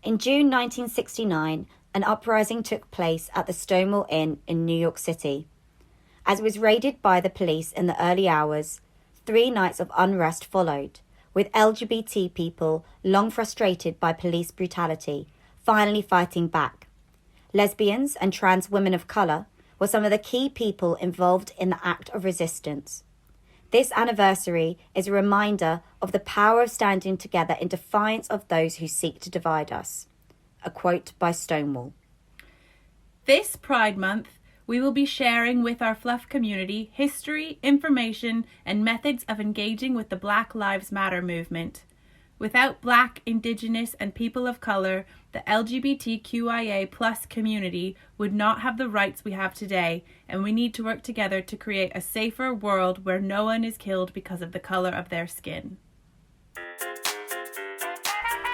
In June 1969, an uprising took place at the Stonewall Inn in New York City. As it was raided by the police in the early hours, 3 nights of unrest followed, with LGBT people, long frustrated by police brutality, finally fighting back. Lesbians and trans women of colour were some of the key people involved in the act of resistance. This anniversary is a reminder of the power of standing together in defiance of those who seek to divide us. A quote by Stonewall. This Pride Month, we will be sharing with our Fluff community history, information, and methods of engaging with the Black Lives Matter movement. Without Black, Indigenous, and people of colour, the LGBTQIA+ community would not have the rights we have today, and we need to work together to create a safer world where no one is killed because of the colour of their skin.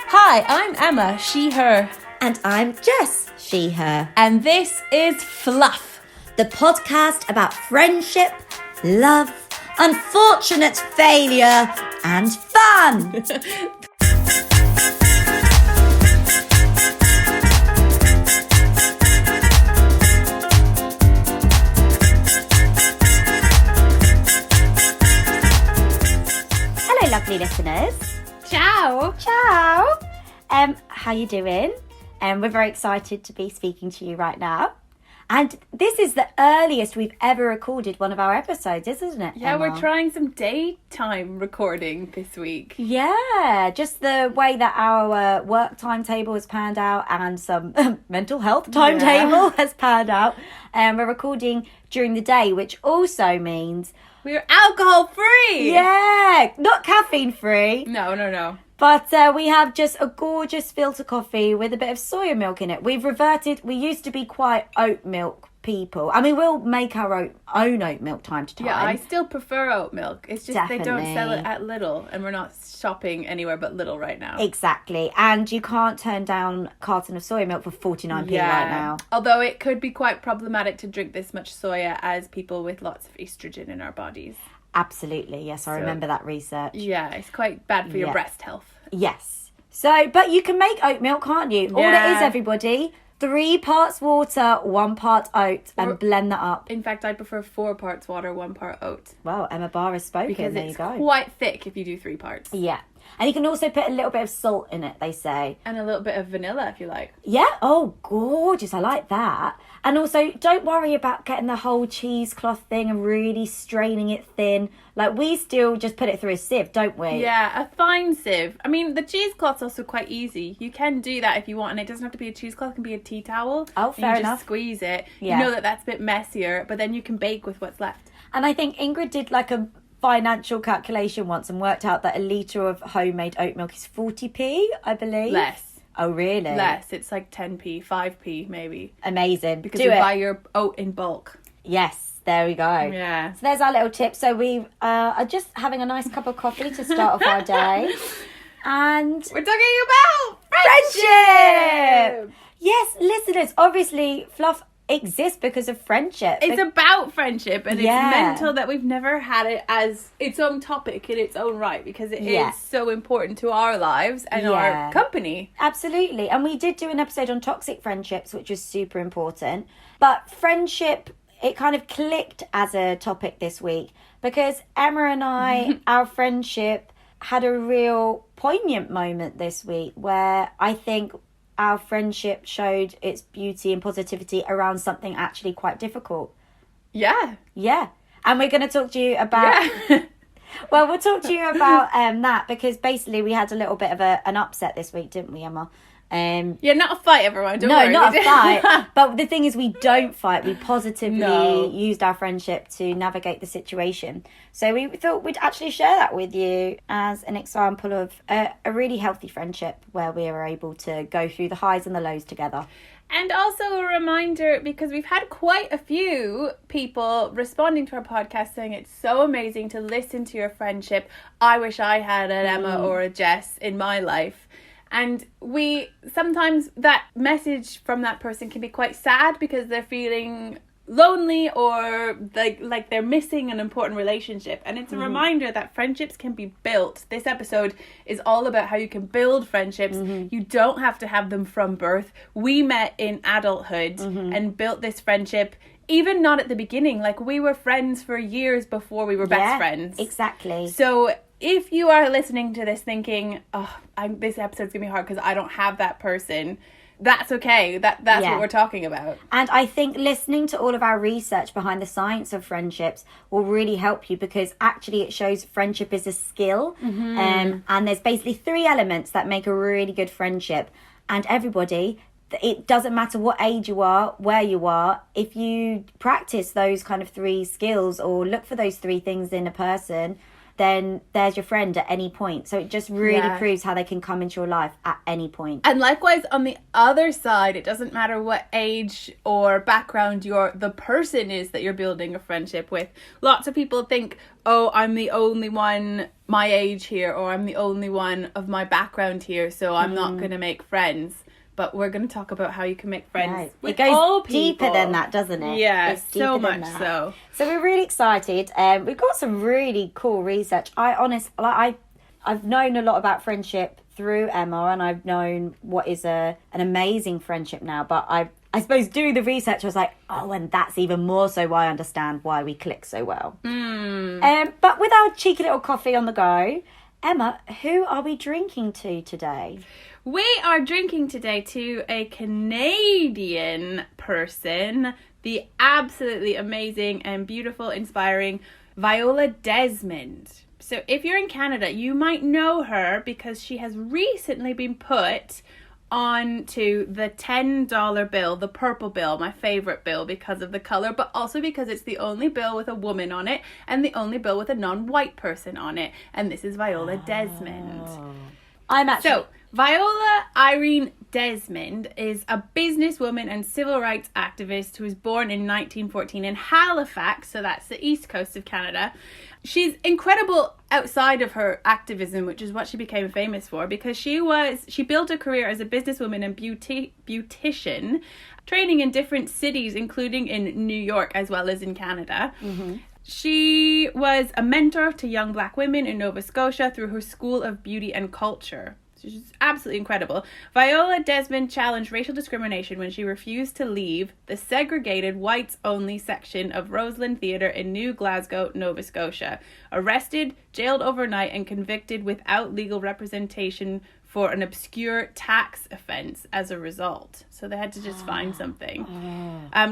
Hi, I'm Emma, she, her. And I'm Jess, she, her. And this is Fluff, the podcast about friendship, love, unfortunate failure, and fun. Hello, lovely listeners. Ciao. Ciao. How you doing? We're very excited to be speaking to you right now. And this is the earliest we've ever recorded one of our episodes, isn't it, Yeah, Emma? we're trying some daytime recording this week. Yeah, just the way that our work timetable has panned out and some mental health timetable has panned out. We're recording during the day, which also means... We're alcohol free! Yeah, not caffeine free. No. But we have just a gorgeous filter coffee with a bit of soya milk in it. We've reverted. We used to be quite oat milk people. I mean, we'll make our own oat milk time to time. Yeah, I still prefer oat milk. It's just Definitely. They don't sell it at Lidl, and we're not shopping anywhere but Lidl right now. Exactly. And you can't turn down a carton of soya milk for 49p right now. Although it could be quite problematic to drink this much soya as people with lots of estrogen in our bodies. Absolutely. Yes, I remember that research. Yeah, it's quite bad for your breast health. Yes. So, but you can make oat milk, can't you? All it is, everybody, 3 parts water, 1 part oat, and blend that up. In fact, I prefer 4 parts water, 1 part oat. Well, Emma Barr has spoken. Because there it's you go. Quite thick if you do 3 parts. Yeah. And you can also put a little bit of salt in it, they say. And a little bit of vanilla if you like. Yeah. Oh, gorgeous. I like that. And also, don't worry about getting the whole cheesecloth thing and really straining it thin. Like, we still just put it through a sieve, don't we? Yeah, a fine sieve. I mean, the cheesecloth's also quite easy. You can do that if you want, and it doesn't have to be a cheesecloth. It can be a tea towel. Oh, fair and you enough. Just squeeze it. Yeah. You know that's a bit messier, but then you can bake with what's left. And I think Ingrid did like a financial calculation once and worked out that a litre of homemade oat milk is 40p, I believe. Less. Oh, really? Less. It's like 10p, 5p maybe. Amazing. Because you buy your oat in bulk. Yes, there we go. Yeah. So there's our little tip. So we are just having a nice cup of coffee to start off our day. And we're talking about friendship! Yes, listeners, obviously Fluff exists because of friendship. It's about friendship, and it's mental that we've never had it as its own topic in its own right, because it is so important to our lives and our company. Absolutely. And we did do an episode on toxic friendships, which was super important. But friendship, it kind of clicked as a topic this week because Emma and I, our friendship had a real poignant moment this week where I think our friendship showed its beauty and positivity around something actually quite difficult. Yeah. Yeah. And we're going to talk to you about... Yeah. Well, we'll talk to you about that because basically we had a little bit of an upset this week, didn't we, Emma? Yeah, not a fight, everyone. Don't worry. No, not a fight. But the thing is, we don't fight. We positively used our friendship to navigate the situation. So we thought we'd actually share that with you as an example of a really healthy friendship where we were able to go through the highs and the lows together. And also a reminder, because we've had quite a few people responding to our podcast saying it's so amazing to listen to your friendship. I wish I had an Emma or a Jess in my life. And sometimes that message from that person can be quite sad because they're feeling lonely or like they're missing an important relationship. And it's a reminder that friendships can be built. This episode is all about how you can build friendships. You don't have to have them from birth. We met in adulthood and built this friendship, even not at the beginning. Like, we were friends for years before we were best friends. Exactly. So if you are listening to this thinking, this episode's gonna be hard because I don't have that person, that's okay. That's what we're talking about. And I think listening to all of our research behind the science of friendships will really help you, because actually it shows friendship is a skill. And there's basically 3 elements that make a really good friendship. And everybody, it doesn't matter what age you are, where you are, if you practice those kind of 3 skills or look for those 3 things in a person, then there's your friend at any point. So it just really proves how they can come into your life at any point. And likewise, on the other side, it doesn't matter what age or background the person is that you're building a friendship with. Lots of people think, oh, I'm the only one my age here, or I'm the only one of my background here, so I'm not going to make friends. But we're going to talk about how you can make friends with it goes all people. Deeper than that, doesn't it? Yeah, so much so. So we're really excited. We've got some really cool research. I've known a lot about friendship through Emma, and I've known what is an amazing friendship now. But I suppose doing the research, I was like, oh, and that's even more so why I understand why we click so well. But with our cheeky little coffee on the go, Emma, who are we drinking to today? We are drinking today to a Canadian person, the absolutely amazing and beautiful, inspiring Viola Desmond. So if you're in Canada, you might know her because she has recently been put onto the $10 bill, the purple bill, my favorite bill because of the color, but also because it's the only bill with a woman on it and the only bill with a non-white person on it. And this is Viola Desmond. Viola Irene Desmond is a businesswoman and civil rights activist who was born in 1914 in Halifax, so that's the east coast of Canada. She's incredible outside of her activism, which is what she became famous for, because she built a career as a businesswoman and beautician, training in different cities, including in New York as well as in Canada. She was a mentor to young Black women in Nova Scotia through her School of Beauty and Culture. She's absolutely incredible. Viola Desmond challenged racial discrimination when she refused to leave the segregated whites-only section of Roseland Theatre in New Glasgow, Nova Scotia. Arrested, jailed overnight, and convicted without legal representation for an obscure tax offence as a result. So they had to just find something.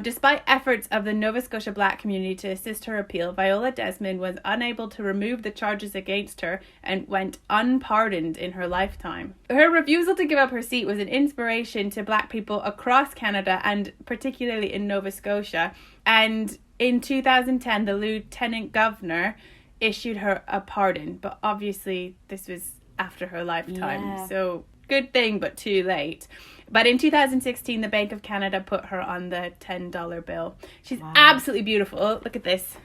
Despite efforts of the Nova Scotia Black community to assist her appeal, Viola Desmond was unable to remove the charges against her and went unpardoned in her lifetime. Her refusal to give up her seat was an inspiration to Black people across Canada and particularly in Nova Scotia. And in 2010, the Lieutenant Governor issued her a pardon, but obviously this was after her lifetime, so good thing but too late. But in 2016, the Bank of Canada put her on the $10 bill. She's absolutely beautiful. Look at this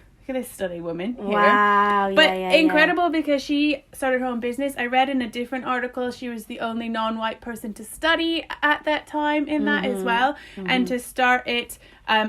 stunning woman here. Wow. But incredible because she started her own business. I read in a different article she was the only non-white person to study at that time in that as well, and to start it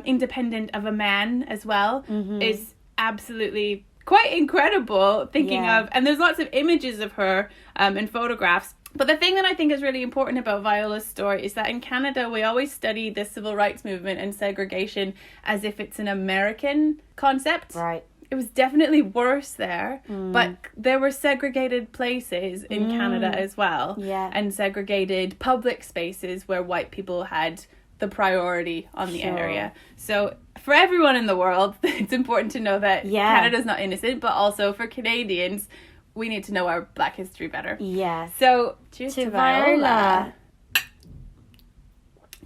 independent of a man as well is absolutely quite incredible, thinking of, and there's lots of images of her and photographs. But the thing that I think is really important about Viola's story is that in Canada we always study the civil rights movement and segregation as if it's an American concept. Right. It was definitely worse there, but there were segregated places in Canada as well, and segregated public spaces where white people had the priority on the area. So for everyone in the world, it's important to know that Canada's not innocent, but also for Canadians, we need to know our Black history better. Yeah. So cheers to Viola. Do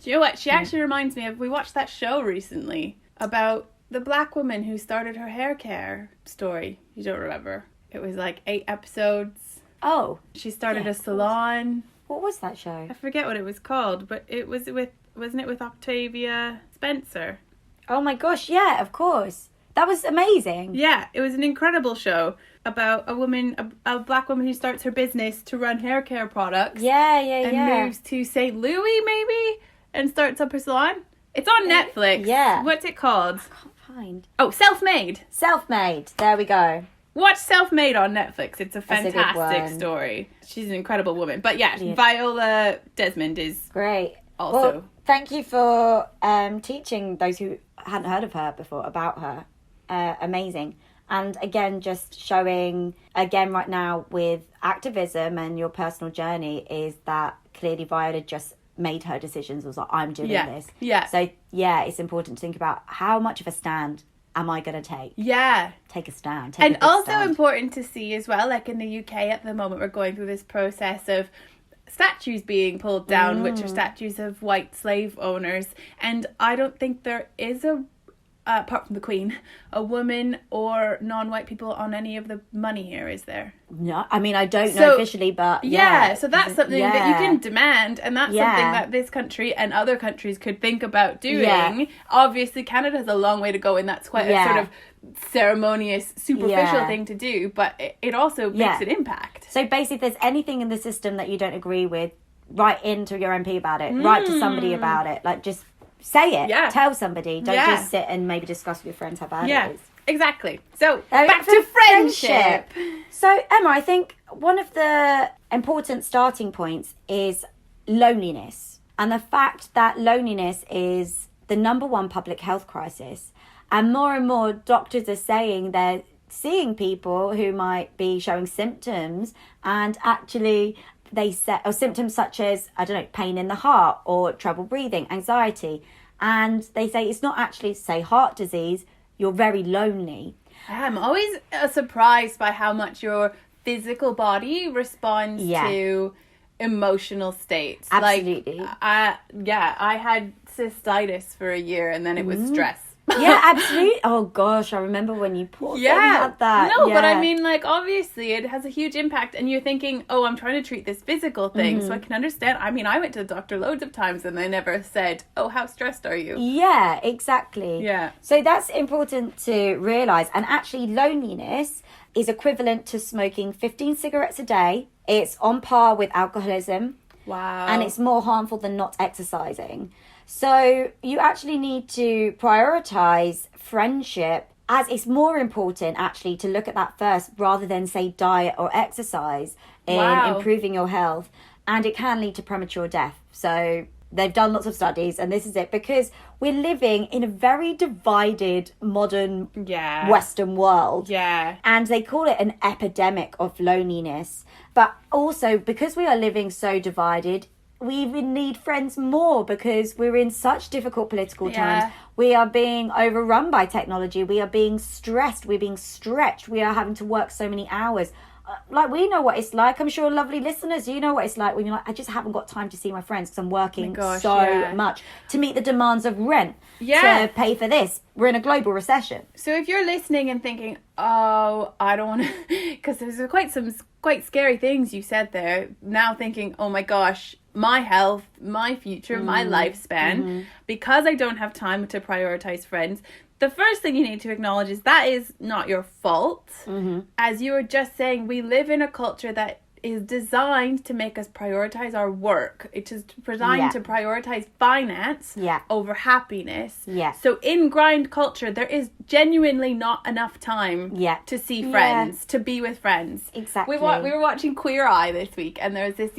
you know what? She actually reminds me of, we watched that show recently about the Black woman who started her hair care story. You don't remember? It was like 8 episodes. Oh. She started a salon. What was that show? I forget what it was called, but it was wasn't it with Octavia Spencer? Oh my gosh, yeah, of course. That was amazing. Yeah, it was an incredible show about a woman, a Black woman who starts her business to run hair care products. And moves to St. Louis maybe and starts up her salon. It's on Netflix. Yeah. What's it called? I can't find. Oh, Self-Made. Self-Made. There we go. Watch Self-Made on Netflix. It's a That's a good fantastic one. story. She's an incredible woman. But yeah, Viola Desmond is great. also. Well, thank you for teaching those who hadn't heard of her before about her. Amazing. And again, just showing, again, right now with activism and your personal journey is that clearly Viola just made her decisions, was like, I'm doing this. Yeah. So, yeah, it's important to think about how much of a stand am I going to take? Yeah. Take a stand. And also important to see as well, like in the UK at the moment, we're going through this process of statues being pulled down, which are statues of white slave owners. And I don't think there is apart from the Queen, a woman or non-white people on any of the money here, is there? No, I mean, I don't know officially, but so that's something that you can demand, and that's something that this country and other countries could think about doing. Obviously, Canada has a long way to go, and that's quite a sort of ceremonious, superficial thing to do, but it also makes an impact. So basically, if there's anything in the system that you don't agree with, write into your MP about it, write to somebody about it, like just say it. Yeah. Tell somebody. Don't just sit and maybe discuss with your friends how bad it is. Exactly. So, back to friendship. So, Emma, I think one of the important starting points is loneliness. And the fact that loneliness is the number one public health crisis. And more doctors are saying they're seeing people who might be showing symptoms and actually they say, or symptoms such as, I don't know, pain in the heart or trouble breathing, anxiety. And they say it's not actually, say, heart disease, you're very lonely. I'm always surprised by how much your physical body responds to emotional states. Absolutely. Like, I had cystitis for a year and then it was stress. Yeah, absolutely. Oh gosh, I remember when you had that. No, but I mean, like, obviously it has a huge impact and you're thinking, oh, I'm trying to treat this physical thing, so I can understand. I mean, I went to the doctor loads of times and they never said, oh, how stressed are you? Yeah, exactly. Yeah. So that's important to realise. And actually loneliness is equivalent to smoking 15 cigarettes a day. It's on par with alcoholism. Wow. And it's more harmful than not exercising. So you actually need to prioritise friendship, as it's more important actually to look at that first rather than say diet or exercise in improving your health. And it can lead to premature death. So they've done lots of studies and this is it, because we're living in a very divided modern Western world. Yeah. And they call it an epidemic of loneliness. But also because we are living so divided, we even need friends more because we're in such difficult political times. We are being overrun by technology. We are being stressed. We're being stretched. We are having to work so many hours. Like, we know what it's like. I'm sure lovely listeners, you know what it's like when you're like, I just haven't got time to see my friends because I'm working much to meet the demands of rent, to pay for this. We're in a global recession. So if you're listening and thinking, oh, I don't want to, because there's quite scary things you said there, now thinking, oh my gosh, my health, my future, my lifespan, because I don't have time to prioritize friends, the first thing you need to acknowledge is that is not your fault. As you were just saying, we live in a culture that is designed to make us prioritize our work. It is designed to prioritize finance over happiness. So in grind culture, there is genuinely not enough time to see friends, to be with friends. Exactly. We were watching Queer Eye this week, and there was this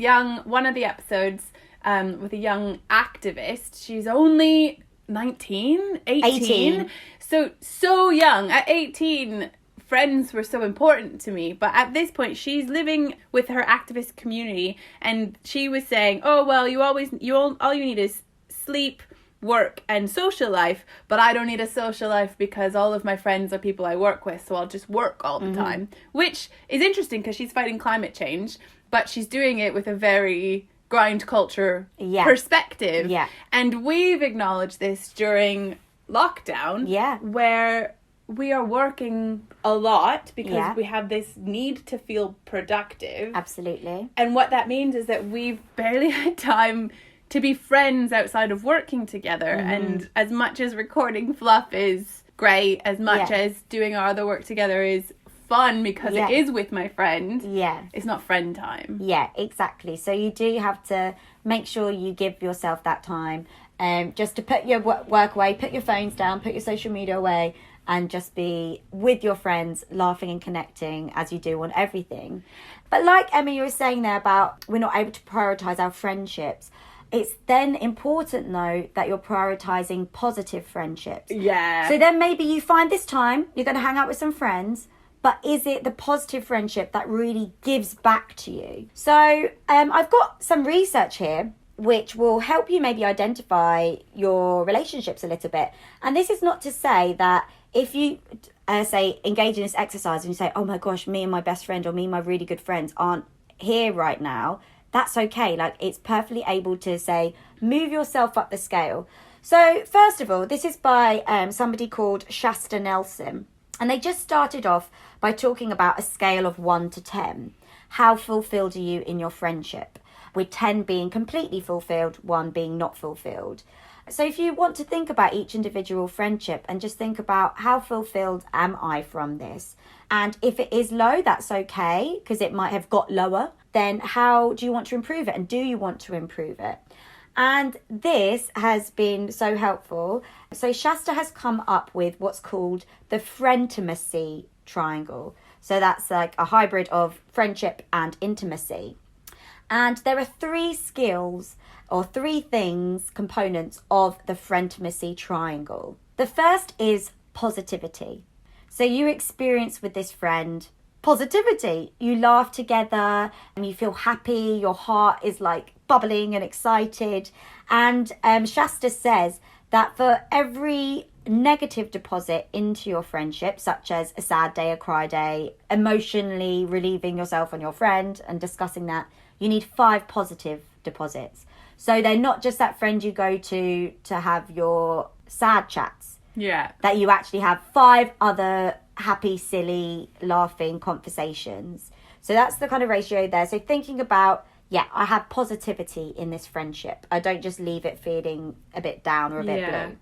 one of the episodes with a young activist. She's only 18. So young. At 18, friends were so important to me, but at this point she's living with her activist community, and she was saying, oh well, all you need is sleep, work and social life, but I don't need a social life because all of my friends are people I work with, so I'll just work all the time, which is interesting because she's fighting climate change, but she's doing it with a very grind culture perspective. And we've acknowledged this during lockdown, where we are working a lot because we have this need to feel productive. Absolutely. And what that means is that we've barely had time to be friends outside of working together. And as much as recording Fluff is great, as much as doing our other work together is fun because it is with my friend, it's not friend time. Yeah, exactly. So you do have to make sure you give yourself that time just to put your work away, put your phones down, put your social media away, and just be with your friends, laughing and connecting as you do on everything. But like Emma, you were saying there about we're not able to prioritise our friendships. It's then important, though, that you're prioritising positive friendships. Yeah. So then maybe you find this time, you're going to hang out with some friends, but is it the positive friendship that really gives back to you? So I've got some research here which will help you maybe identify your relationships a little bit. And this is not to say that if you say engage in this exercise and you say, oh my gosh, me and my best friend or me and my really good friends aren't here right now, that's okay. Like, it's perfectly able to say, move yourself up the scale. So first of all, this is by somebody called Shasta Nelson. And they just started off by talking about a scale of 1 to 10. How fulfilled are you in your friendship? With 10 being completely fulfilled, 1 being not fulfilled. So if you want to think about each individual friendship and just think about how fulfilled am I from this? And if it is low, that's okay, because it might have got lower. Then how do you want to improve it? And do you want to improve it? And this has been so helpful. So Shasta has come up with what's called the friendimacy triangle. So that's like a hybrid of friendship and intimacy. And there are 3 skills or 3 things, components of the friendimacy triangle. The first is positivity. So you experience with this friend positivity. You laugh together and you feel happy. Your heart is like bubbling and excited. And Shasta says that for every negative deposit into your friendship, such as a sad day, a cry day, emotionally relieving yourself on your friend and discussing that, you need 5 positive deposits. So they're not just that friend you go to have your sad chats. Yeah. That you actually have 5 other happy, silly, laughing conversations. So that's the kind of ratio there. So thinking about, I have positivity in this friendship. I don't just leave it feeling a bit down or a bit blue.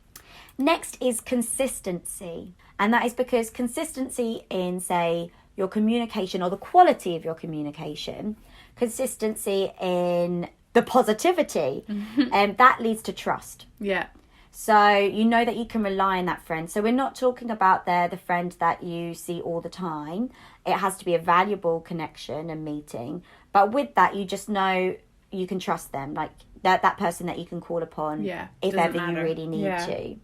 Next is consistency. And that is because consistency in, say, your communication or the quality of your communication, consistency in the positivity, and that leads to trust. Yeah. So you know that you can rely on that friend. So we're not talking about the friend that you see all the time. It has to be a valuable connection and meeting. But with that, you just know you can trust them. Like that person that you can call upon if ever you really need to.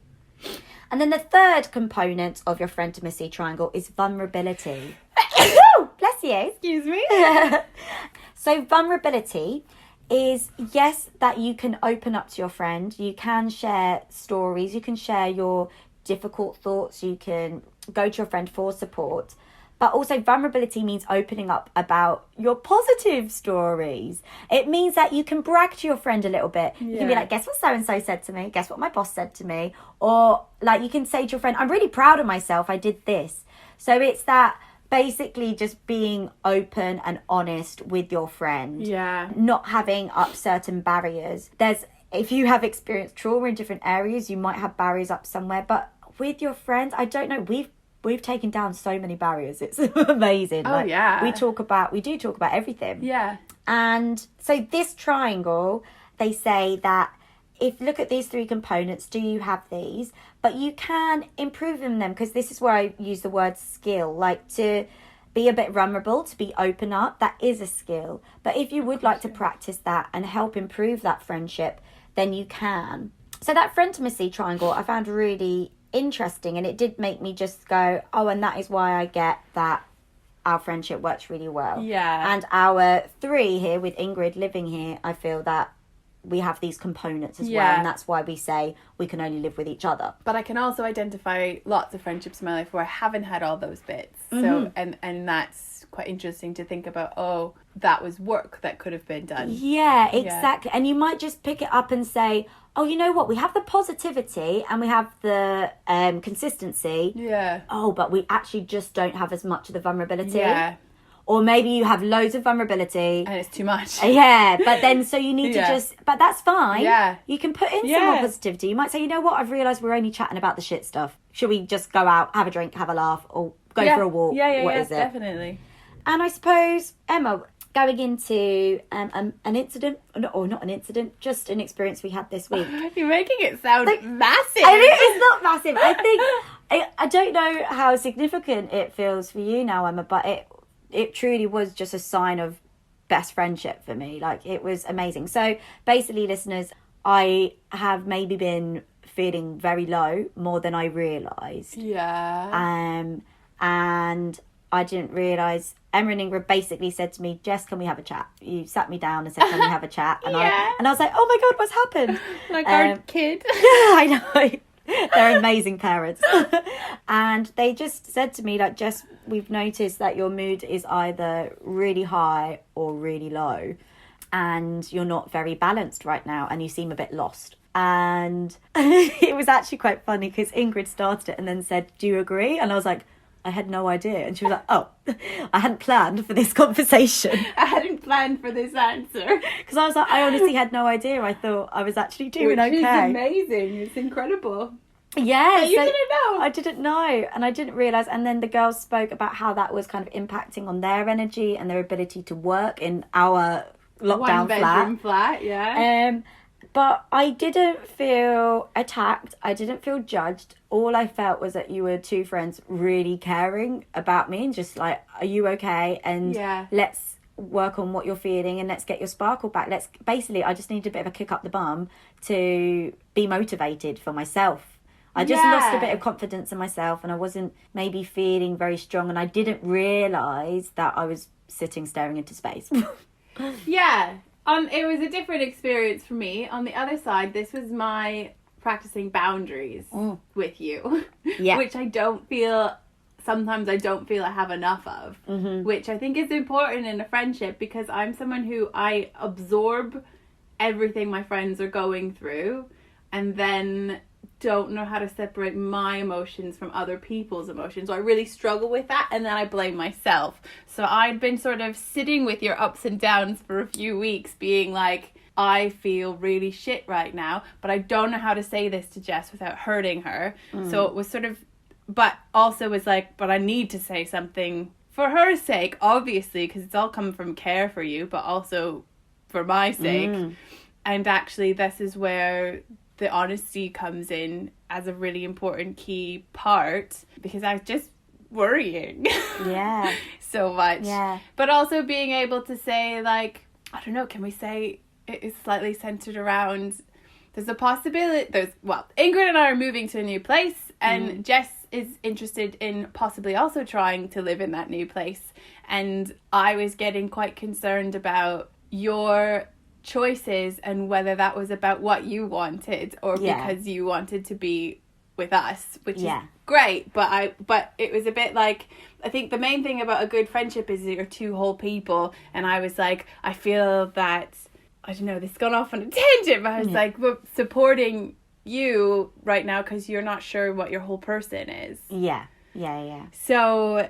And then the third component of your friendimacy triangle is vulnerability. Bless you. Excuse me. So vulnerability is, yes, that you can open up to your friend. You can share stories. You can share your difficult thoughts. You can go to your friend for support. But also vulnerability means opening up about your positive stories. It means that you can brag to your friend a little bit. You can be like, guess what so-and-so said to me? Guess what my boss said to me? Or like you can say to your friend, I'm really proud of myself. I did this. So it's that basically just being open and honest with your friend. Yeah. Not having up certain barriers. If you have experienced trauma in different areas, you might have barriers up somewhere. But with your friends, I don't know, we've taken down so many barriers. It's amazing. Oh, yeah. We do talk about everything. Yeah. And so this triangle, they say that if look at these 3 components, do you have these? But you can improve in them, because this is where I use the word skill, like to be a bit vulnerable, to be open up. That is a skill. But if you would like to practice that and help improve that friendship, then you can. So that friendimacy triangle I found really interesting, and it did make me just go, oh, and that is why I get that our friendship works really well. Yeah. And our 3 here with Ingrid living here, I feel that we have these components as well, and that's why we say we can only live with each other. But I can also identify lots of friendships in my life where I haven't had all those bits. So and that's quite interesting to think about. Oh, that was work that could have been done. Yeah, exactly. And you might just pick it up and say, oh, you know what, we have the positivity and we have the consistency. Yeah. Oh, but we actually just don't have as much of the vulnerability. Yeah. Or maybe you have loads of vulnerability. And it's too much. Yeah, but then so you need to but that's fine. Yeah. You can put in some more positivity. You might say, you know what, I've realised we're only chatting about the shit stuff. Should we just go out, have a drink, have a laugh, or go for a walk? What is it? Definitely. And I suppose, Emma, going into an incident, or not an incident, just an experience we had this week. You're making it sound massive. And it is not massive. I think, I don't know how significant it feels for you now, Emma, but it truly was just a sign of best friendship for me. Like, it was amazing. So basically, listeners, I have maybe been feeling very low more than I realised. Yeah. And I didn't realise. Emma and Ingrid basically said to me, Jess, can we have a chat? You sat me down and said, can we have a chat? And I was like, oh my God, what's happened? Like our kid. Yeah, I know. They're amazing parents. And they just said to me, like, Jess, we've noticed that your mood is either really high or really low. And you're not very balanced right now. And you seem a bit lost. And it was actually quite funny because Ingrid started it and then said, do you agree? And I was like, I had no idea. And she was like, oh, I hadn't planned for this conversation. I hadn't planned for this answer. Because I was like, I honestly had no idea. I thought I was actually doing okay. Which is amazing. It's incredible. Yeah. But you didn't know. I didn't know. And I didn't realise. And then the girls spoke about how that was kind of impacting on their energy and their ability to work in our lockdown one-bedroom flat, yeah. But I didn't feel attacked. I didn't feel judged. All I felt was that you were two friends really caring about me and just like, are you okay? And let's work on what you're feeling and let's get your sparkle back. Basically, I just needed a bit of a kick up the bum to be motivated for myself. I just lost a bit of confidence in myself and I wasn't maybe feeling very strong and I didn't realise that I was sitting staring into space. Yeah. It was a different experience for me. On the other side, this was my practicing boundaries with you, which sometimes I don't feel I have enough of, which I think is important in a friendship because I'm someone who I absorb everything my friends are going through and then don't know how to separate my emotions from other people's emotions. So I really struggle with that and then I blame myself. So I'd been sort of sitting with your ups and downs for a few weeks being like, I feel really shit right now, but I don't know how to say this to Jess without hurting her. So it was sort of, but also was like, but I need to say something for her sake, obviously, because it's all coming from care for you, but also for my sake. And actually this is where the honesty comes in as a really important key part because I was just worrying so much. But also being able to say, like, I don't know, can we say it is slightly centered around there's a possibility Ingrid and I are moving to a new place and Jess is interested in possibly also trying to live in that new place, and I was getting quite concerned about your choices and whether that was about what you wanted or because you wanted to be with us, which is great, but it was a bit like, I think the main thing about a good friendship is that you're two whole people, and I was like, I feel that, I don't know, this has gone off on a tangent, but I was like, we're supporting you right now because you're not sure what your whole person is. So,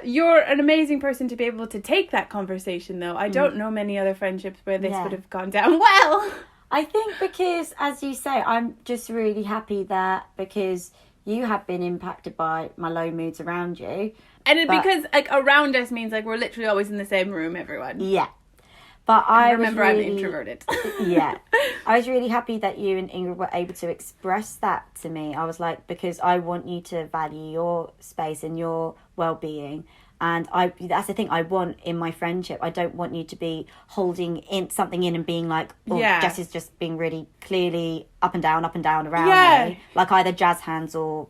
you're an amazing person to be able to take that conversation, though. I don't know many other friendships where this would have gone down well. I think because, as you say, I'm just really happy that because you have been impacted by my low moods around you. And because, like, around us means, like, we're literally always in the same room, everyone. Yeah. But I remember I'm introverted. I was really happy that you and Ingrid were able to express that to me. I was like, because I want you to value your space and your well-being. And that's the thing I want in my friendship. I don't want you to be holding something in and being like, Jess is just being really clearly up and down around me. Like either jazz hands or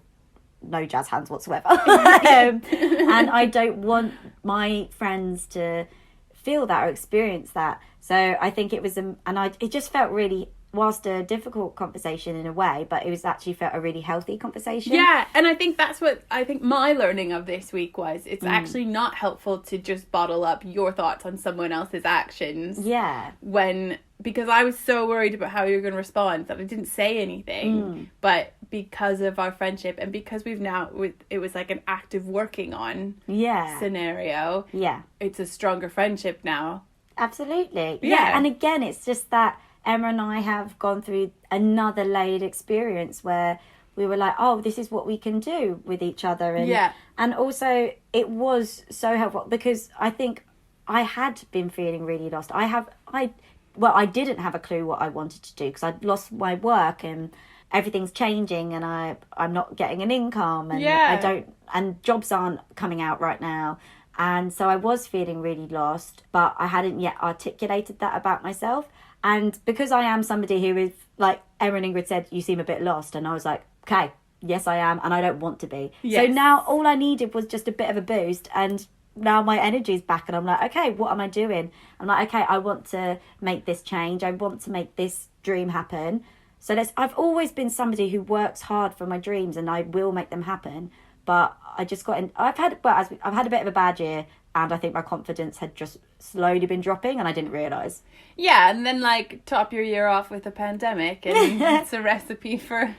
no jazz hands whatsoever. And I don't want my friends to feel that or experience that. So I think it was it just felt really, whilst a difficult conversation in a way, but it was actually felt a really healthy conversation. And I think that's what I think my learning of this week was. It's actually not helpful to just bottle up your thoughts on someone else's actions. Because I was so worried about how you were going to respond that I didn't say anything. But because of our friendship and because it was like an active working on scenario. It's a stronger friendship now. Absolutely. And again, it's just that Emma and I have gone through another layered experience where we were like, oh, this is what we can do with each other. And also it was so helpful because I think I had been feeling really lost. I didn't have a clue what I wanted to do because I'd lost my work and everything's changing and I'm not getting an income and and jobs aren't coming out right now. And so I was feeling really lost, but I hadn't yet articulated that about myself. And because I am somebody who is, like Erin Ingrid said, you seem a bit lost. And I was like, okay, yes, I am. And I don't want to be. Yes. So now all I needed was just a bit of a boost. And now my energy's back. And I'm like, okay, what am I doing? I'm like, okay, I want to make this change. I want to make this dream happen. So I've always been somebody who works hard for my dreams and I will make them happen. But I just I've had a bit of a bad year, and I think my confidence had just slowly been dropping and I didn't realise. Yeah, and then like top your year off with a pandemic and it's a recipe for...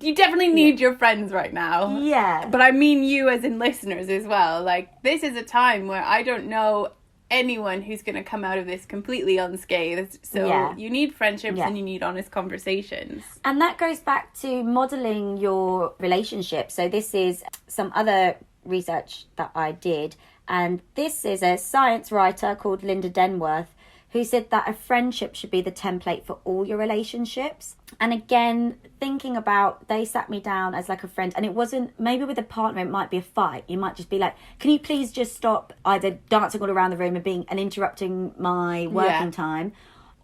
You definitely need your friends right now. Yeah. But I mean you as in listeners as well. Like, this is a time where I don't know anyone who's going to come out of this completely unscathed. So you need friendships and you need honest conversations. And that goes back to modelling your relationship. So this is some other research that I did. And this is a science writer called Linda Denworth who said that a friendship should be the template for all your relationships. And again, thinking about, they sat me down as like a friend, and it wasn't, maybe with a partner, it might be a fight. You might just be like, can you please just stop either dancing all around the room and interrupting my working time?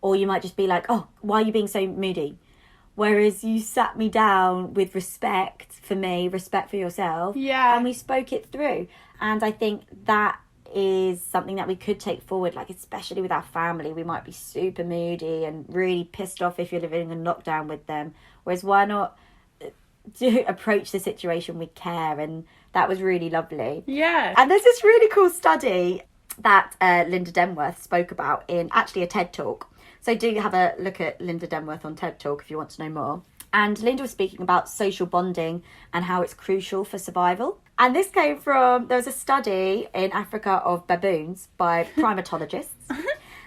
Or you might just be like, oh, why are you being so moody? Whereas you sat me down with respect for me, respect for yourself. Yeah. And we spoke it through. And I think that is something that we could take forward, like especially with our family. We might be super moody and really pissed off if you're living in lockdown with them, whereas why not approach the situation with care? And that was really lovely. Yeah. And there's this really cool study that Linda Denworth spoke about in actually a TED Talk, so do have a look at Linda Denworth on TED Talk if you want to know more. And Linda was speaking about social bonding and how it's crucial for survival. And this came from, there was a study in Africa of baboons by primatologists.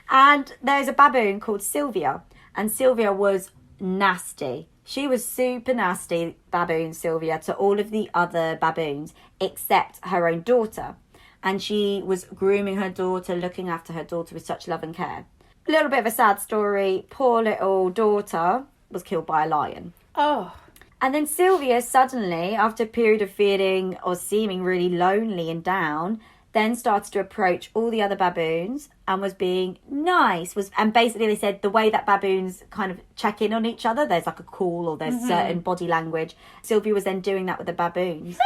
And there's a baboon called Sylvia. And Sylvia was nasty. She was super nasty, baboon Sylvia, to all of the other baboons except her own daughter. And she was grooming her daughter, looking after her daughter with such love and care. A little bit of a sad story. Poor little daughter was killed by a lion. Oh. And then Sylvia suddenly, after a period of feeling or seeming really lonely and down, then started to approach all the other baboons and was being nice. And basically they said the way that baboons kind of check in on each other, there's like a call or there's certain body language. Sylvia was then doing that with the baboons.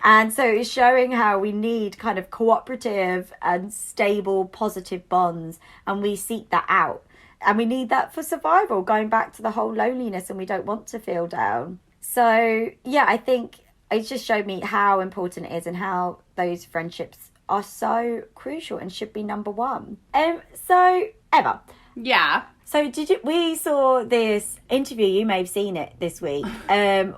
And so it's showing how we need kind of cooperative and stable, positive bonds. And we seek that out. And we need that for survival, going back to the whole loneliness, and we don't want to feel down. So, yeah, I think it just showed me how important it is and how those friendships are so crucial and should be number one. So, Emma. Yeah. So we saw this interview, you may have seen it this week,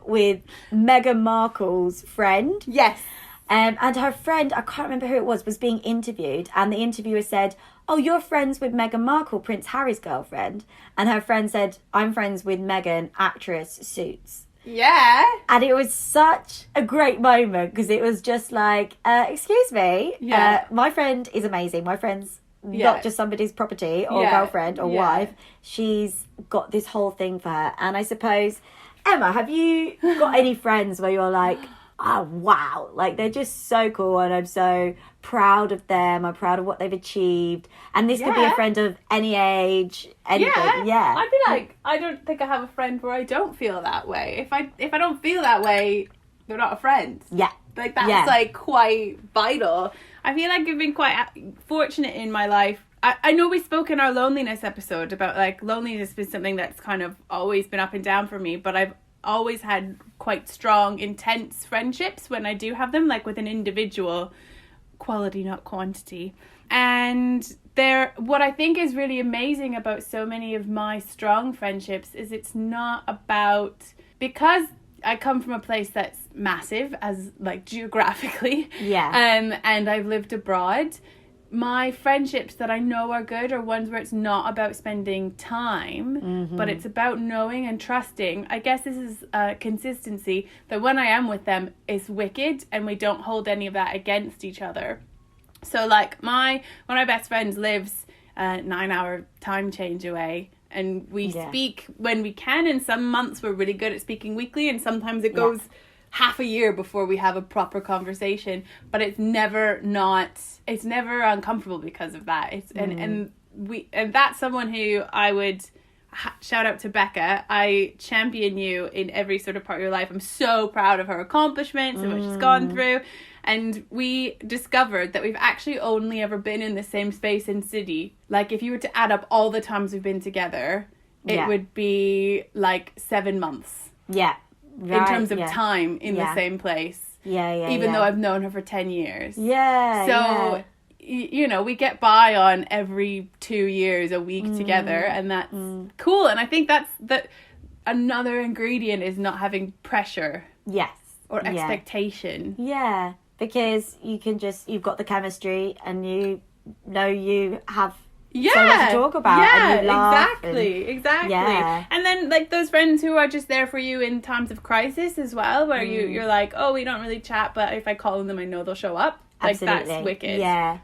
with Meghan Markle's friend. Yes. And her friend, I can't remember who it was being interviewed. And the interviewer said, oh, you're friends with Meghan Markle, Prince Harry's girlfriend. And her friend said, I'm friends with Meghan, actress, Suits. Yeah. And it was such a great moment because it was just like, excuse me, my friend is amazing. My friend's not just somebody's property or girlfriend or wife. She's got this whole thing for her. And I suppose, Emma, have you got any friends where you're like, oh, wow, like they're just so cool and I'm so proud of them. I'm proud of what they've achieved. And this could be a friend of any age, anything. Yeah. I'd be like, I don't think I have a friend where I don't feel that way. If I don't feel that way, they're not a friend. Yeah. Like that's like quite vital. I feel like I've been quite fortunate in my life. I know we spoke in our loneliness episode about like loneliness has been something that's kind of always been up and down for me, but I've always had quite strong, intense friendships when I do have them, like with an individual, quality not quantity. And what I think is really amazing about so many of my strong friendships is it's not about, because I come from a place that's massive as like geographically, and I've lived abroad. My friendships that I know are good are ones where it's not about spending time, but it's about knowing and trusting. I guess this is consistency, that when I am with them is wicked and we don't hold any of that against each other. So like one of my best friends lives a 9-hour time change away, and we speak when we can, and some months we're really good at speaking weekly, and sometimes it goes half a year before we have a proper conversation, but it's never uncomfortable because of that. It's and that's someone who I would shout out to Becca. I champion you in every sort of part of your life. I'm so proud of her accomplishments and what she's gone through. And we discovered that we've actually only ever been in the same space and city. Like, if you were to add up all the times we've been together, it would be like 7 months. Yeah. Right, in terms of time in the same place. Even though I've known her for 10 years. So, you know, we get by on every 2 years a week together, and that's cool. And I think that's another ingredient is not having pressure. Yes. Or expectation. Yeah. Because you've got the chemistry, and you know you have so much to talk about. And you laugh exactly. Yeah. And then, like, those friends who are just there for you in times of crisis as well, where you're like, oh, we don't really chat, but if I call on them, I know they'll show up. Like, that's wicked. Yeah.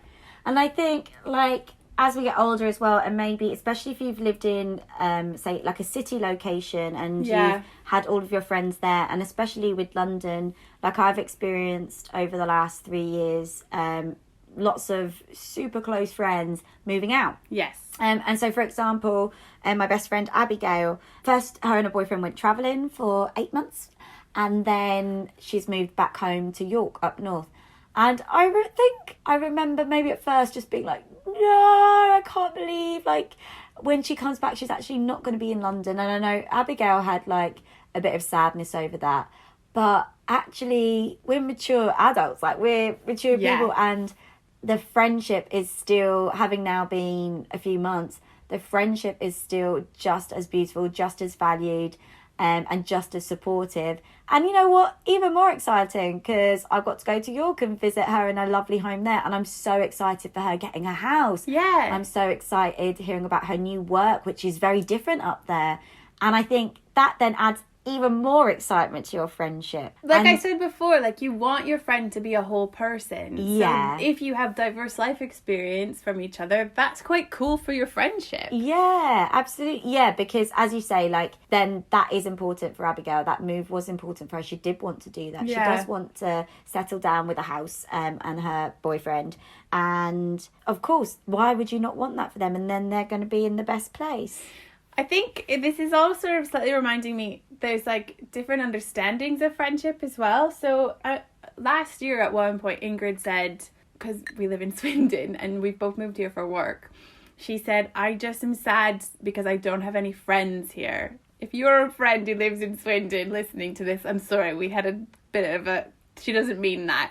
And I think, like, as we get older as well, and maybe especially if you've lived in, say, like a city location, and you've had all of your friends there, and especially with London, like I've experienced over the last 3 years, lots of super close friends moving out. Yes. And so, for example, my best friend Abigail, first her and her boyfriend went travelling for 8 months, and then she's moved back home to York up north. And I think I remember maybe at first just being like, no, I can't believe, like, when she comes back, she's actually not going to be in London. And I know Abigail had, like, a bit of sadness over that. But actually, we're mature adults. Like, we're mature people. And the friendship is still, having now been a few months, the friendship is still just as beautiful, just as valued, and just as supportive. And you know what? Even more exciting, because I've got to go to York and visit her in her lovely home there. And I'm so excited for her getting a house. Yeah. I'm so excited hearing about her new work, which is very different up there. And I think that then adds even more excitement to your friendship. Like I said before, like, you want your friend to be a whole person. Yeah. So if you have diverse life experience from each other, that's quite cool for your friendship. Yeah, absolutely. Yeah, because as you say, like, then that is important for Abigail. That move was important for her. She did want to do that. Yeah. She does want to settle down with a house and her boyfriend. And of course, why would you not want that for them? And then they're going to be in the best place. I think this is all sort of slightly reminding me, there's like different understandings of friendship as well. So last year at one point, Ingrid said, because we live in Swindon and we've both moved here for work, she said, I just am sad because I don't have any friends here. If you're a friend who lives in Swindon listening to this, I'm sorry, we had a bit of a, she doesn't mean that.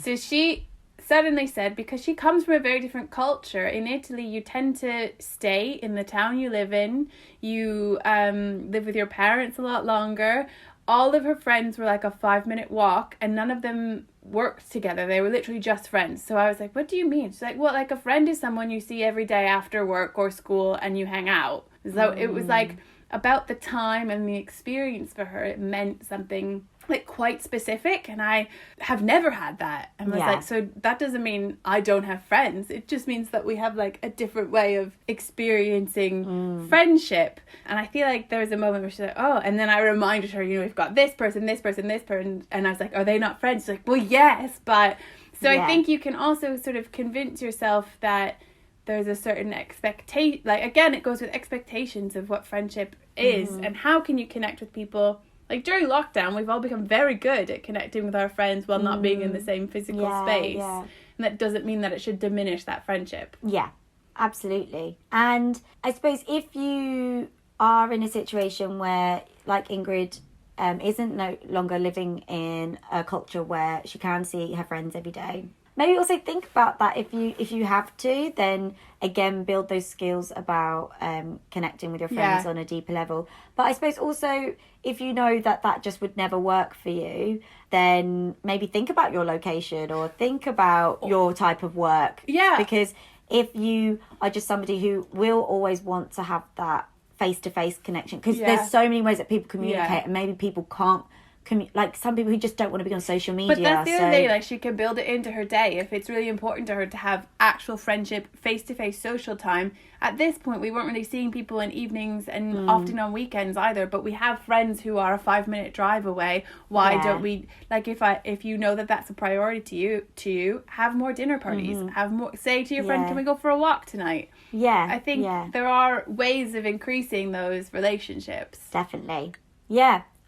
So she suddenly said, because she comes from a very different culture. In Italy, you tend to stay in the town you live in. You live with your parents a lot longer. All of her friends were like a 5-minute walk, and none of them worked together. They were literally just friends. So I was like, what do you mean? She's like, well, like, a friend is someone you see every day after work or school and you hang out. So it was like about the time and the experience for her. It meant something like quite specific, and I have never had that. And I was like, so that doesn't mean I don't have friends. It just means that we have like a different way of experiencing friendship. And I feel like there was a moment where she's like, oh, and then I reminded her, you know, we've got this person, and I was like, are they not friends? She's like, well, yes, but so I think you can also sort of convince yourself that there's a certain expectation, like, again, it goes with expectations of what friendship is, and how can you connect with people. Like, during lockdown, we've all become very good at connecting with our friends while not being in the same physical space. Yeah. And that doesn't mean that it should diminish that friendship. Yeah, absolutely. And I suppose if you are in a situation where, like Ingrid, isn't no longer living in a culture where she can see her friends every day, maybe also think about that. If you have to, then again build those skills about connecting with your friends on a deeper level. But I suppose also, if you know that just would never work for you, then maybe think about your location or think about your type of work. Yeah. Because if you are just somebody who will always want to have that face-to-face connection, because there's so many ways that people communicate, and maybe people can't like some people who just don't want to be on social media. But that's the other thing, like she can build it into her day. If it's really important to her to have actual friendship, face-to-face social time, at this point we weren't really seeing people in evenings and often on weekends either, but we have friends who are a 5-minute drive away. Why don't we, like, if you know that that's a priority to you, have more dinner parties, have more, say to your friend, can we go for a walk tonight? I think there are ways of increasing those relationships. Definitely.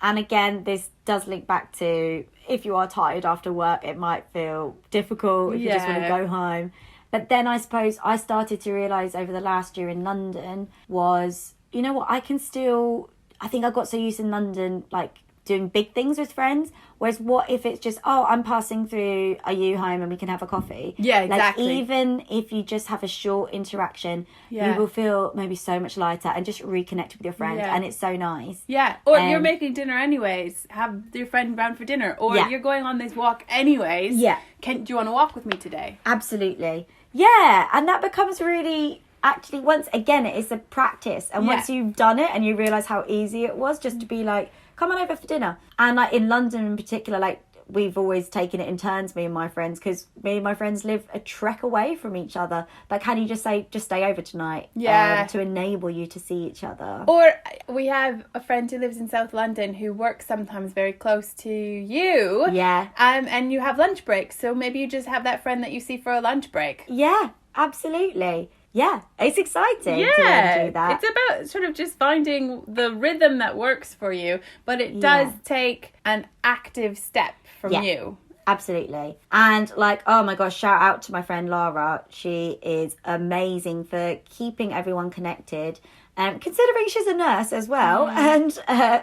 And again, this does link back to if you are tired after work, it might feel difficult if you just want to go home. But then I suppose I started to realise over the last year in London was, you know what, I think I got so used in London, like doing big things with friends. Whereas what if it's just, I'm passing through, are you home and we can have a coffee? Yeah, exactly. Like even if you just have a short interaction, you will feel maybe so much lighter and just reconnect with your friend. And it's so nice. Yeah, or you're making dinner anyways. Have your friend round for dinner. Or you're going on this walk anyways. Do you want to walk with me today? Absolutely. Yeah, and that becomes really... Actually, once again, it is a practice. And once you've done it and you realise how easy it was just to be like, come on over for dinner. And like in London in particular, like we've always taken it in turns, me and my friends, because me and my friends live a trek away from each other. But can you just say, just stay over tonight? To enable you to see each other. Or we have a friend who lives in South London who works sometimes very close to you. And you have lunch breaks. So maybe you just have that friend that you see for a lunch break. Yeah, absolutely. Yeah, it's exciting to do that. It's about sort of just finding the rhythm that works for you, but it does take an active step from you. Absolutely. And like, oh my gosh, shout out to my friend Lara. She is amazing for keeping everyone connected. Considering she's a nurse as well and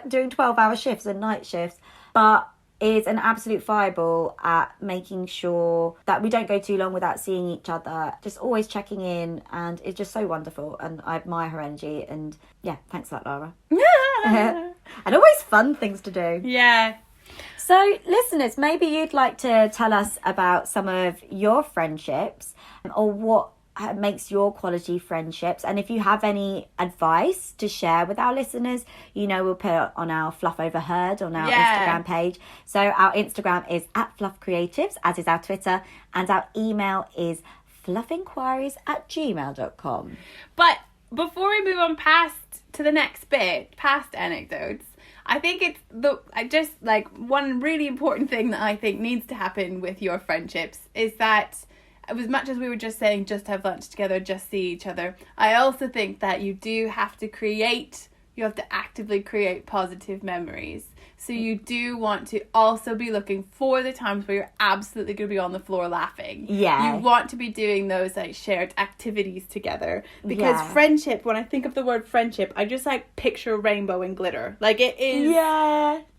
doing 12-hour shifts and night shifts. But is an absolute fireball at making sure that we don't go too long without seeing each other, just always checking in, and it's just so wonderful, and I admire her energy. And thanks a lot, Laura. And always fun things to do. So listeners, maybe you'd like to tell us about some of your friendships or what makes your quality friendships, and if you have any advice to share with our listeners, we'll put it on our Fluff Overheard on our Instagram page. So our Instagram is @fluffcreatives, as is our Twitter, and our email is fluffinquiries@gmail.com. But before we move on to the next bit, past anecdotes, I think one really important thing that I think needs to happen with your friendships is that, as much as we were just saying, just have lunch together, just see each other, I also think that you have to actively create positive memories. So you do want to also be looking for the times where you're absolutely going to be on the floor laughing. You want to be doing those like shared activities together. Because friendship, when I think of the word friendship, I just like picture rainbow and glitter. Like it is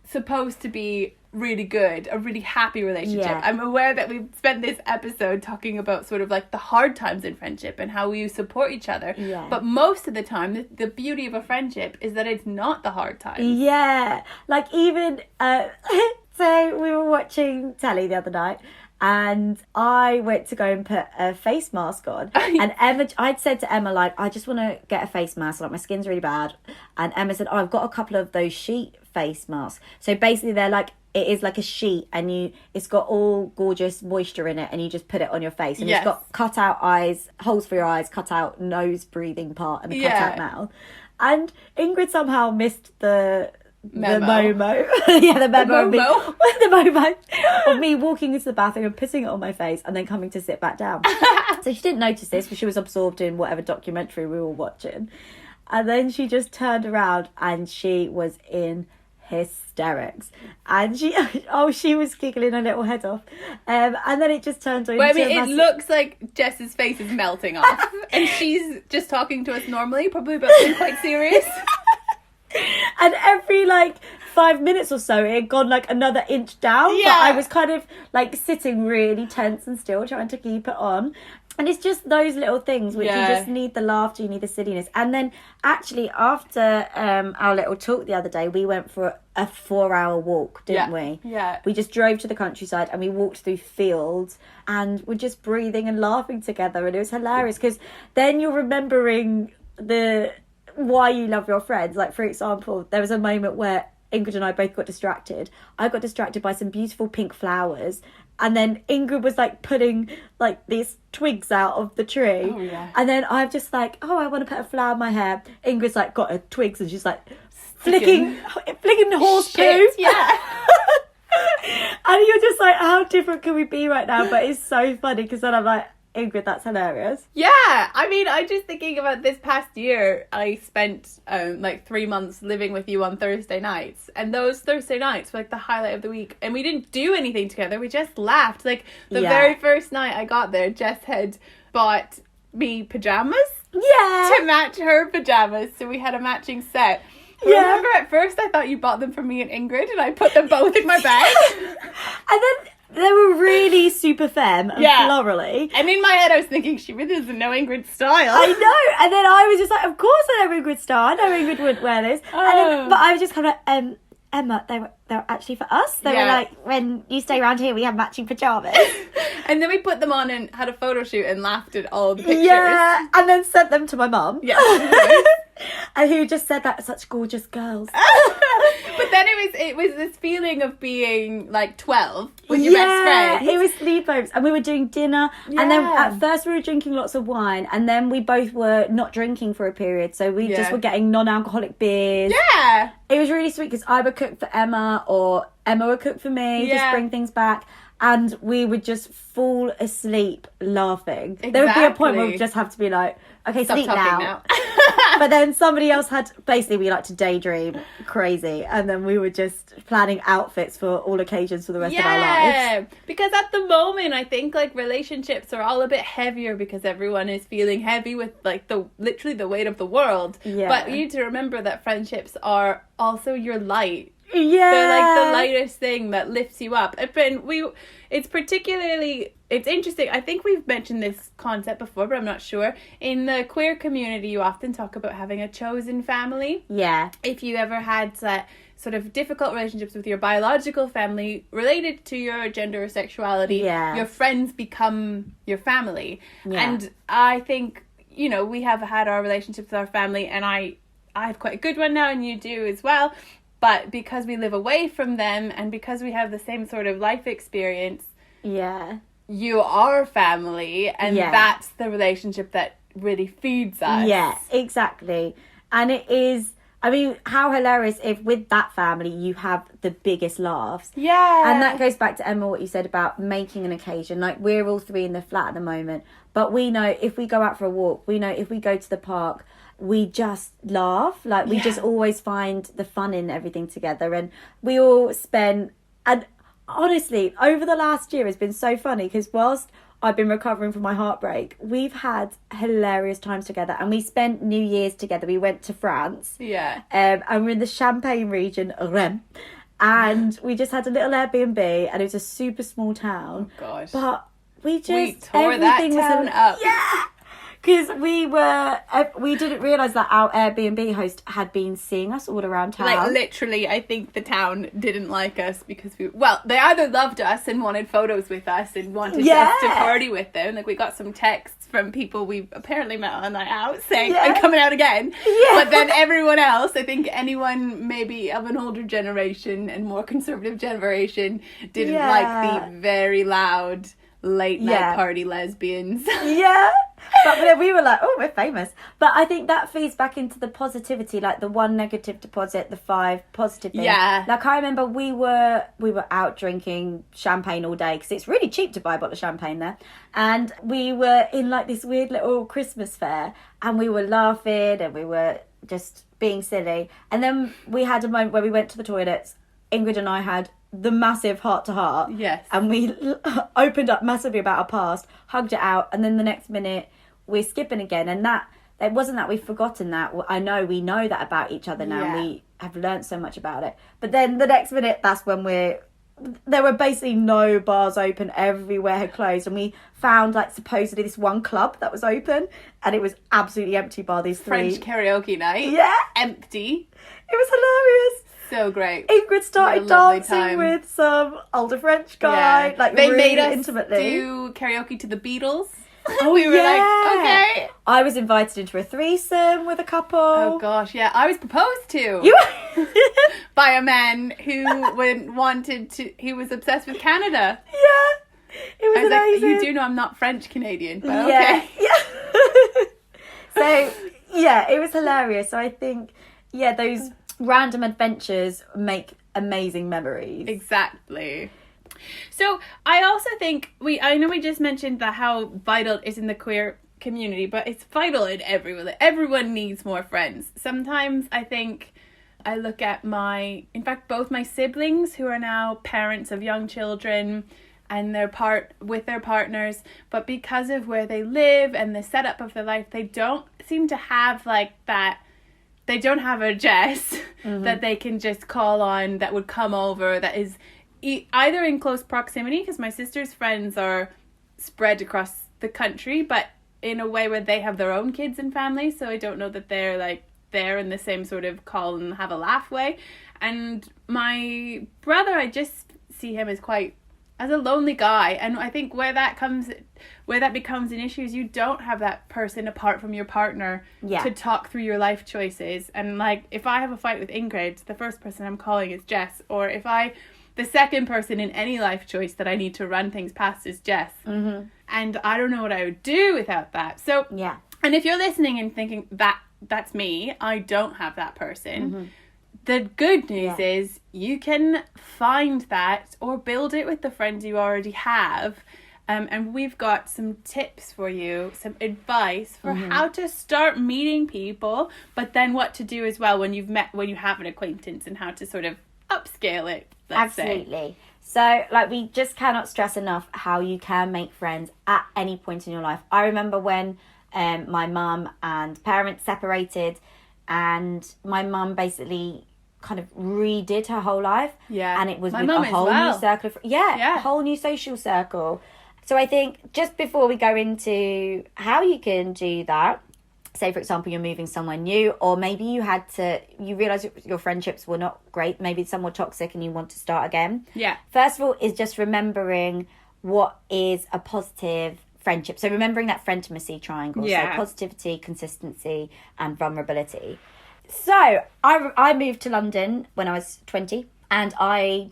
supposed to be really good, a really happy relationship. I'm aware that we've spent this episode talking about sort of like the hard times in friendship and how we support each other. But most of the time, the beauty of a friendship is that it's not the hard times. Like even, so we were watching telly the other night, and I went to go and put a face mask on. And I'd said to Emma, like, I just want to get a face mask. Like, my skin's really bad. And Emma said, I've got a couple of those sheet face masks. So basically they're like, it is like a sheet, and it's got all gorgeous moisture in it, and you just put it on your face. And it's got cut out eyes, holes for your eyes, cut out nose breathing part, and a cut out mouth. And Ingrid somehow missed the Momo. The memo. The Momo of me walking into the bathroom and putting it on my face and then coming to sit back down. So she didn't notice this, but she was absorbed in whatever documentary we were watching. And then she just turned around and she was in hysterics, and she was giggling her little head off, and then it just turned into it looks like Jess's face is melting off and she's just talking to us normally, probably about something quite serious. And every 5 minutes or so it had gone another inch down, but I was kind of sitting really tense and still trying to keep it on. And it's just those little things which you just need the laughter, you need the silliness. And then actually after our little talk the other day, we went for a 4-hour walk, didn't we? Yeah. We just drove to the countryside and we walked through fields and we're just breathing and laughing together. And it was hilarious because then you're remembering why you love your friends. Like, for example, there was a moment where Ingrid and I both got distracted. I got distracted by some beautiful pink flowers. And then Ingrid was like putting like these twigs out of the tree. Oh, yeah. And then I'm just like, oh, I want to put a flower in my hair. Ingrid's like got her twigs and she's like flicking horse poo. Yeah. And you're just like, how different can we be right now? But it's so funny because then I'm like, Ingrid, that's hilarious. Yeah, I mean, I'm just thinking about this past year. I spent like 3 months living with you on Thursday nights, and those Thursday nights were like the highlight of the week. And we didn't do anything together. We just laughed. Like the very first night I got there, Jess had bought me pajamas to match her pajamas, so we had a matching set. Remember, at first I thought you bought them for me and Ingrid, and I put them both in my bag. And then they were really super femme and florally. And in my head I was thinking, she really doesn't know Ingrid's style. I know. And then I was just like, of course I know Ingrid's style. I know Ingrid wouldn't wear this. But I was just kind of like, Emma, they were actually for us. They were like, when you stay around here, we have matching pajamas. And then we put them on and had a photo shoot and laughed at all the pictures. Yeah, and then sent them to my mum. Yeah. And who just said that, such gorgeous girls. But then it was this feeling of being like 12 with your best friend. It was sleepovers and we were doing dinner and then at first we were drinking lots of wine and then we both were not drinking for a period, so we just were getting non-alcoholic beers. Yeah. It was really sweet because I would cook for Emma or Emma would cook for me, just bring things back. And we would just fall asleep laughing. Exactly. There would be a point where we'd just have to be like, okay, stop sleep talking now. But then somebody else had, basically we like to daydream crazy. And then we were just planning outfits for all occasions for the rest of our lives. Yeah, because at the moment I think like relationships are all a bit heavier because everyone is feeling heavy with like literally the weight of the world. Yeah. But you need to remember that friendships are also your light. Yeah, they're like the lightest thing that lifts you up. It's interesting. I think we've mentioned this concept before, but I'm not sure. In the queer community, you often talk about having a chosen family. Yeah. If you ever had sort of difficult relationships with your biological family related to your gender or sexuality, your friends become your family. Yeah. And I think, we have had our relationships with our family, and I have quite a good one now, and you do as well. But because we live away from them and because we have the same sort of life experience, you are family, and that's the relationship that really feeds us. Yeah, exactly. And it is, I mean, how hilarious if with that family you have the biggest laughs. Yeah. And that goes back to Emma, what you said about making an occasion. Like, we're all three in the flat at the moment, but we know if we go out for a walk, we know if we go to the park, we just laugh. Like, we just always find the fun in everything together. And we all spend, and honestly, over the last year has been so funny because whilst I've been recovering from my heartbreak, we've had hilarious times together, and we spent New Year's together. We went to France. Yeah. And we're in the Champagne region, Rennes. And we just had a little Airbnb, and it was a super small town. Oh, gosh. But we tore that town up. Yeah. Because we didn't realise that our Airbnb host had been seeing us all around town. Like, literally, I think the town didn't like us because they either loved us and wanted photos with us and wanted us to party with them. Like, we got some texts from people we apparently met on a night out saying, I'm coming out again. Yeah. But then everyone else, I think anyone maybe of an older generation and more conservative generation didn't like the very loud late night party lesbians. Yeah. But then we were like, oh, we're famous. But I think that feeds back into the positivity, like the 1 negative deposit, the 5 positive things. Yeah. Like, I remember we were out drinking champagne all day because it's really cheap to buy a bottle of champagne there. And we were in like this weird little Christmas fair, and we were laughing and we were just being silly. And then we had a moment where we went to the toilets. Ingrid and I had the massive heart-to-heart. Yes. And we opened up massively about our past, hugged it out, and then the next minute we're skipping again. And that it wasn't that we've forgotten that. I know we know that about each other now. Yeah. We have learned so much about it. But then the next minute, that's when there were basically no bars open. Everywhere had closed. And we found, like, supposedly this one club that was open, and it was absolutely empty bar these French karaoke night. Yeah. Empty. It was hilarious. So great. Ingrid started dancing with some older French guy. Yeah. Like, they really made us intimately do karaoke to the Beatles. Oh, we were like, okay. I was invited into a threesome with a couple. Oh gosh, yeah. I was proposed to. You by a man who he was obsessed with Canada. Yeah, it was I was amazing. like, you do know I'm not French Canadian, but Yeah, okay. yeah. So, yeah, it was hilarious. So I think, those random adventures make amazing memories. Exactly. So I also think I know we just mentioned that how vital it is in the queer community, but it's vital in everyone. Everyone needs more friends. Sometimes I think I look at both my siblings who are now parents of young children and with their partners, but because of where they live and the setup of their life, they don't seem to have like that. They don't have a Jess that they can just call on that would come over, that is either in close proximity, because my sister's friends are spread across the country, but in a way where they have their own kids and families, so I don't know that they're like there in the same sort of call and have a laugh way. And my brother, I just see him as a lonely guy, and I think where that becomes an issue is you don't have that person apart from your partner to talk through your life choices. And like, if I have a fight with Ingrid, the first person I'm calling is Jess, or the second person in any life choice that I need to run things past is Jess. Mm-hmm. And I don't know what I would do without that. So, and if you're listening and thinking that's me, I don't have that person. Mm-hmm. The good news is you can find that or build it with the friends you already have. And we've got some tips for you, some advice for how to start meeting people, but then what to do as well when you have an acquaintance, and how to sort of upscale it. Absolutely. So, like, we just cannot stress enough how you can make friends at any point in your life. I remember when my mum and parents separated, and my mum basically kind of redid her whole life. Yeah. And it was with a whole new circle of, a whole new social circle. So I think just before we go into how you can do that, say, for example, you're moving somewhere new, or maybe you realised your friendships were not great, maybe some were toxic and you want to start again. Yeah. First of all, is just remembering what is a positive friendship. So remembering that friendimacy triangle. Yeah. So positivity, consistency, and vulnerability. So I moved to London when I was 20, and my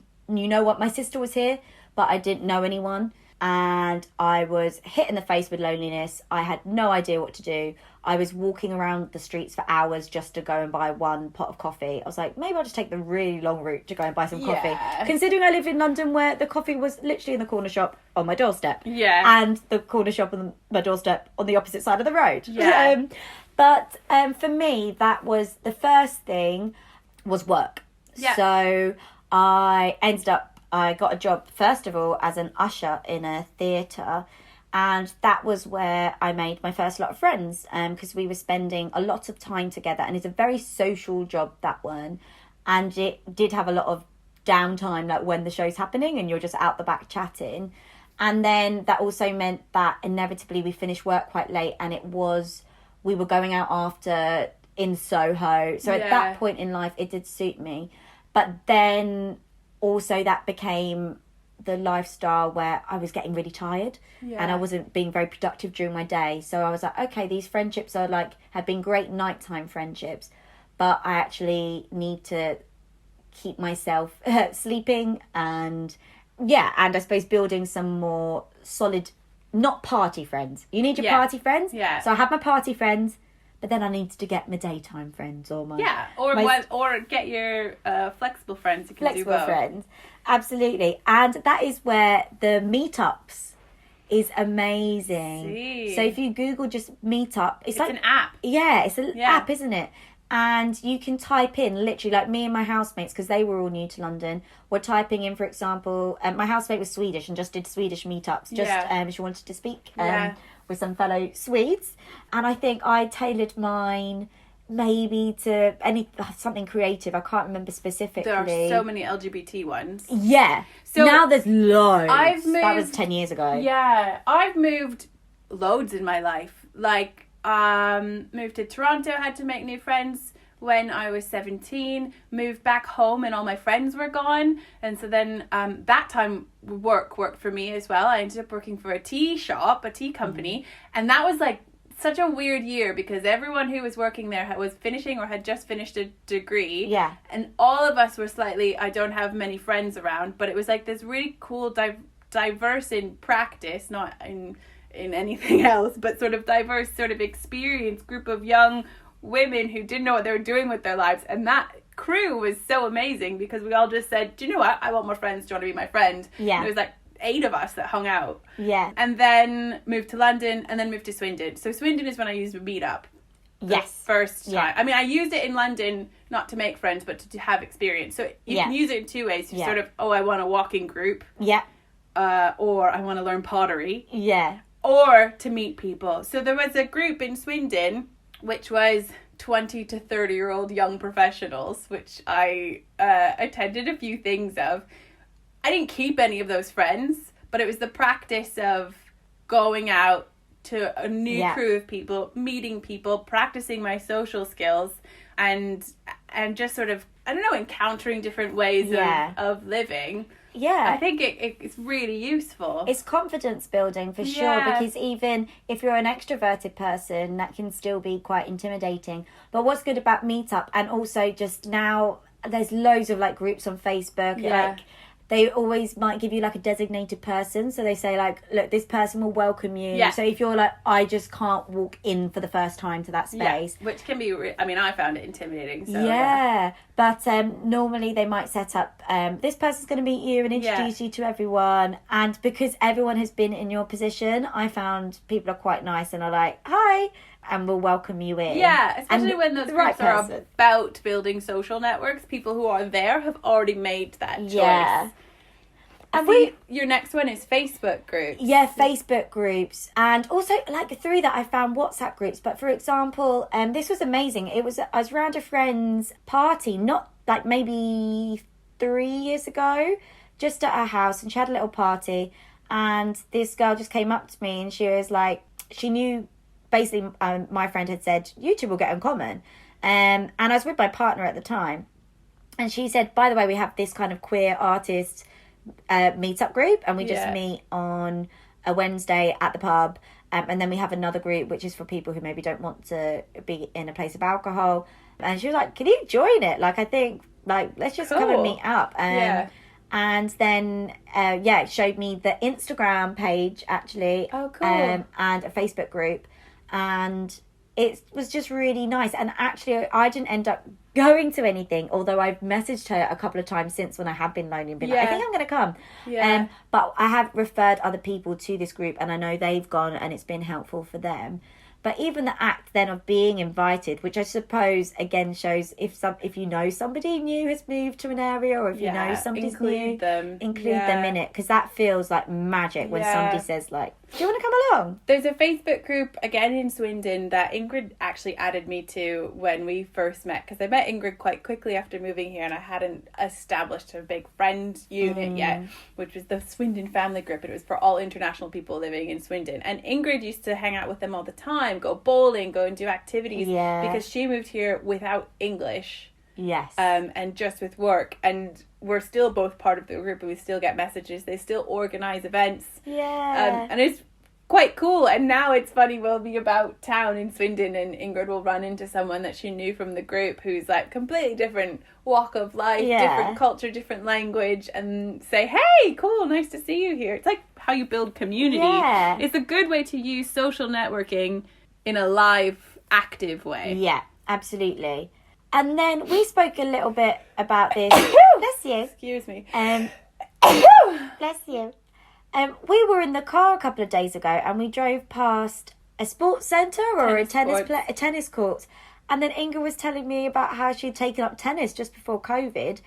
sister was here, but I didn't know anyone. And I was hit in the face with loneliness. I had no idea what to do. I was walking around the streets for hours just to go and buy one pot of coffee. I was like, maybe I'll just take the really long route to go and buy some coffee. Considering I live in London, where the coffee was literally in the corner shop on my doorstep. Yeah. And the corner shop on my doorstep on the opposite side of the road. Yeah. But for me, that was the first thing was work. Yeah. So I got a job, first of all, as an usher in a theatre. And that was where I made my first lot of friends, because we were spending a lot of time together. And it's a very social job, that one. And it did have a lot of downtime, like when the show's happening and you're just out the back chatting. And then that also meant that inevitably we finished work quite late, and we were going out after in Soho. So at that point in life, it did suit me. But then also that became the lifestyle where I was getting really tired and I wasn't being very productive during my day. So I was like, okay, these friendships have been great nighttime friendships, but I actually need to keep myself sleeping and I suppose building some more solid, not party friends. You need your party friends. Yeah. So I had my party friends, but then I needed to get my daytime friends or or get your flexible friends who can do both. Friends, absolutely. And that is where the meetups is amazing. See. So if you Google just meetup, it's like an app. Yeah, it's an app, isn't it? And you can type in, literally, like me and my housemates, because they were all new to London, were typing in, for example, my housemate was Swedish and just did Swedish meetups, she wanted to speak with some fellow Swedes. And I think I tailored mine maybe to something creative. I can't remember specifically. There are so many LGBT ones. Yeah. So now there's loads. That was 10 years ago. Yeah. I've moved loads in my life. Like, moved to Toronto, had to make new friends when I was 17, moved back home and all my friends were gone. And so then that time worked for me as well. I ended up working for a tea company. And that was like such a weird year because everyone who was working there was finishing or had just finished a degree. Yeah. And all of us were slightly, I don't have many friends around, but it was like this really cool, diverse in practice, not in anything else, but sort of diverse sort of experience group of young women who didn't know what they were doing with their lives. And that crew was so amazing because we all just said, do you know what? I want more friends. Do you want to be my friend? Yeah. And it was like 8 of us that hung out. Yeah. And then moved to London and then moved to Swindon. So Swindon is when I used Meetup. Yes. First time. Yeah. I mean, I used it in London not to make friends, but to have experience. So you can use it in 2 ways. You sort of, I want a walking group. Yeah. Or I want to learn pottery. Yeah. Or to meet people. So there was a group in Swindon, which was 20 to 30-year-old young professionals, which I attended a few things of. I didn't keep any of those friends, but it was the practice of going out to a new crew of people, meeting people, practicing my social skills, and just sort of, I don't know, encountering different ways of living. Yeah. I think it's really useful. It's confidence building for sure, because even if you're an extroverted person, that can still be quite intimidating. But what's good about Meetup, and also just now, there's loads of like groups on Facebook, like they always might give you like a designated person. So they say like, look, this person will welcome you. Yeah. So if you're like, I just can't walk in for the first time to that space. Yeah. Which can be, I mean, I found it intimidating. So, But normally they might set up, this person's going to meet you and introduce you to everyone. And because everyone has been in your position, I found people are quite nice and are like, hi, and will welcome you in. Yeah, especially when those groups are about building social networks. People who are there have already made that choice. Yeah. And your next one is Facebook groups. Yeah, Facebook groups. And also, like, through that, I found WhatsApp groups. But, for example, this was amazing. I was around a friend's party, not, like, maybe 3 years ago, just at her house. And she had a little party. And this girl just came up to me and she was like, she knew, basically, my friend had said, you two will get in common. And I was with my partner at the time. And she said, by the way, we have this kind of queer artist meetup group, and we just meet on a Wednesday at the pub, and then we have another group which is for people who maybe don't want to be in a place of alcohol. And she was like, can you join it? Like, I think, like, let's just come and meet up. And then it showed me the Instagram page actually. Oh, cool. And a Facebook group, and it was just really nice. And actually I didn't end up going to anything, although I've messaged her a couple of times since when I have been lonely and been like, I think I'm going to come. But I have referred other people to this group, and I know they've gone and it's been helpful for them. But even the act then of being invited, which I suppose again shows if you know somebody new has moved to an area, or if you know somebody's include them in it, because that feels like magic when somebody says like, do you want to come along? There's a Facebook group again in Swindon that Ingrid actually added me to when we first met, because I met Ingrid quite quickly after moving here and I hadn't established a big friend unit yet, which was the Swindon family group. It was for all international people living in Swindon, and Ingrid used to hang out with them all the time, go bowling, go and do activities, because she moved here without English. And just with work, and we're still both part of the group, and we still get messages. They still organise events. And it's quite cool. And now it's funny, we'll be about town in Swindon and Ingrid will run into someone that she knew from the group who's like completely different walk of life, different culture, different language, and say, hey, cool, nice to see you here. It's like how you build community. It's a good way to use social networking in a live, active way. Yeah, absolutely. And then we spoke a little bit about this. Bless you. Excuse me. Bless you. We were in the car a couple of days ago, and we drove past a sports centre or a tennis court. And then Inga was telling me about how she'd taken up tennis just before COVID.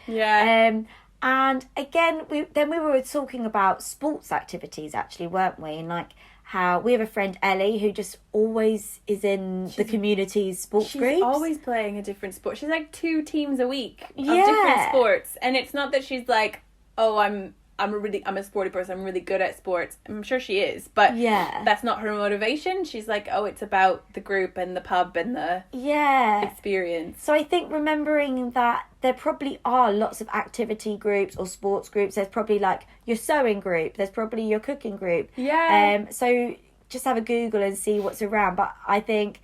And again, we were talking about sports activities, actually, weren't we? And like how we have a friend, Ellie, who just always is in the community's sports groups. She's always playing a different sport. She's like 2 teams a week of different sports. And it's not that she's like, oh, I'm a sporty person, I'm really good at sports. I'm sure she is, but that's not her motivation. She's like, oh, it's about the group and the pub and the experience. So I think remembering that there probably are lots of activity groups or sports groups. There's probably like your sewing group, there's probably your cooking group. So just have a Google and see what's around. But I think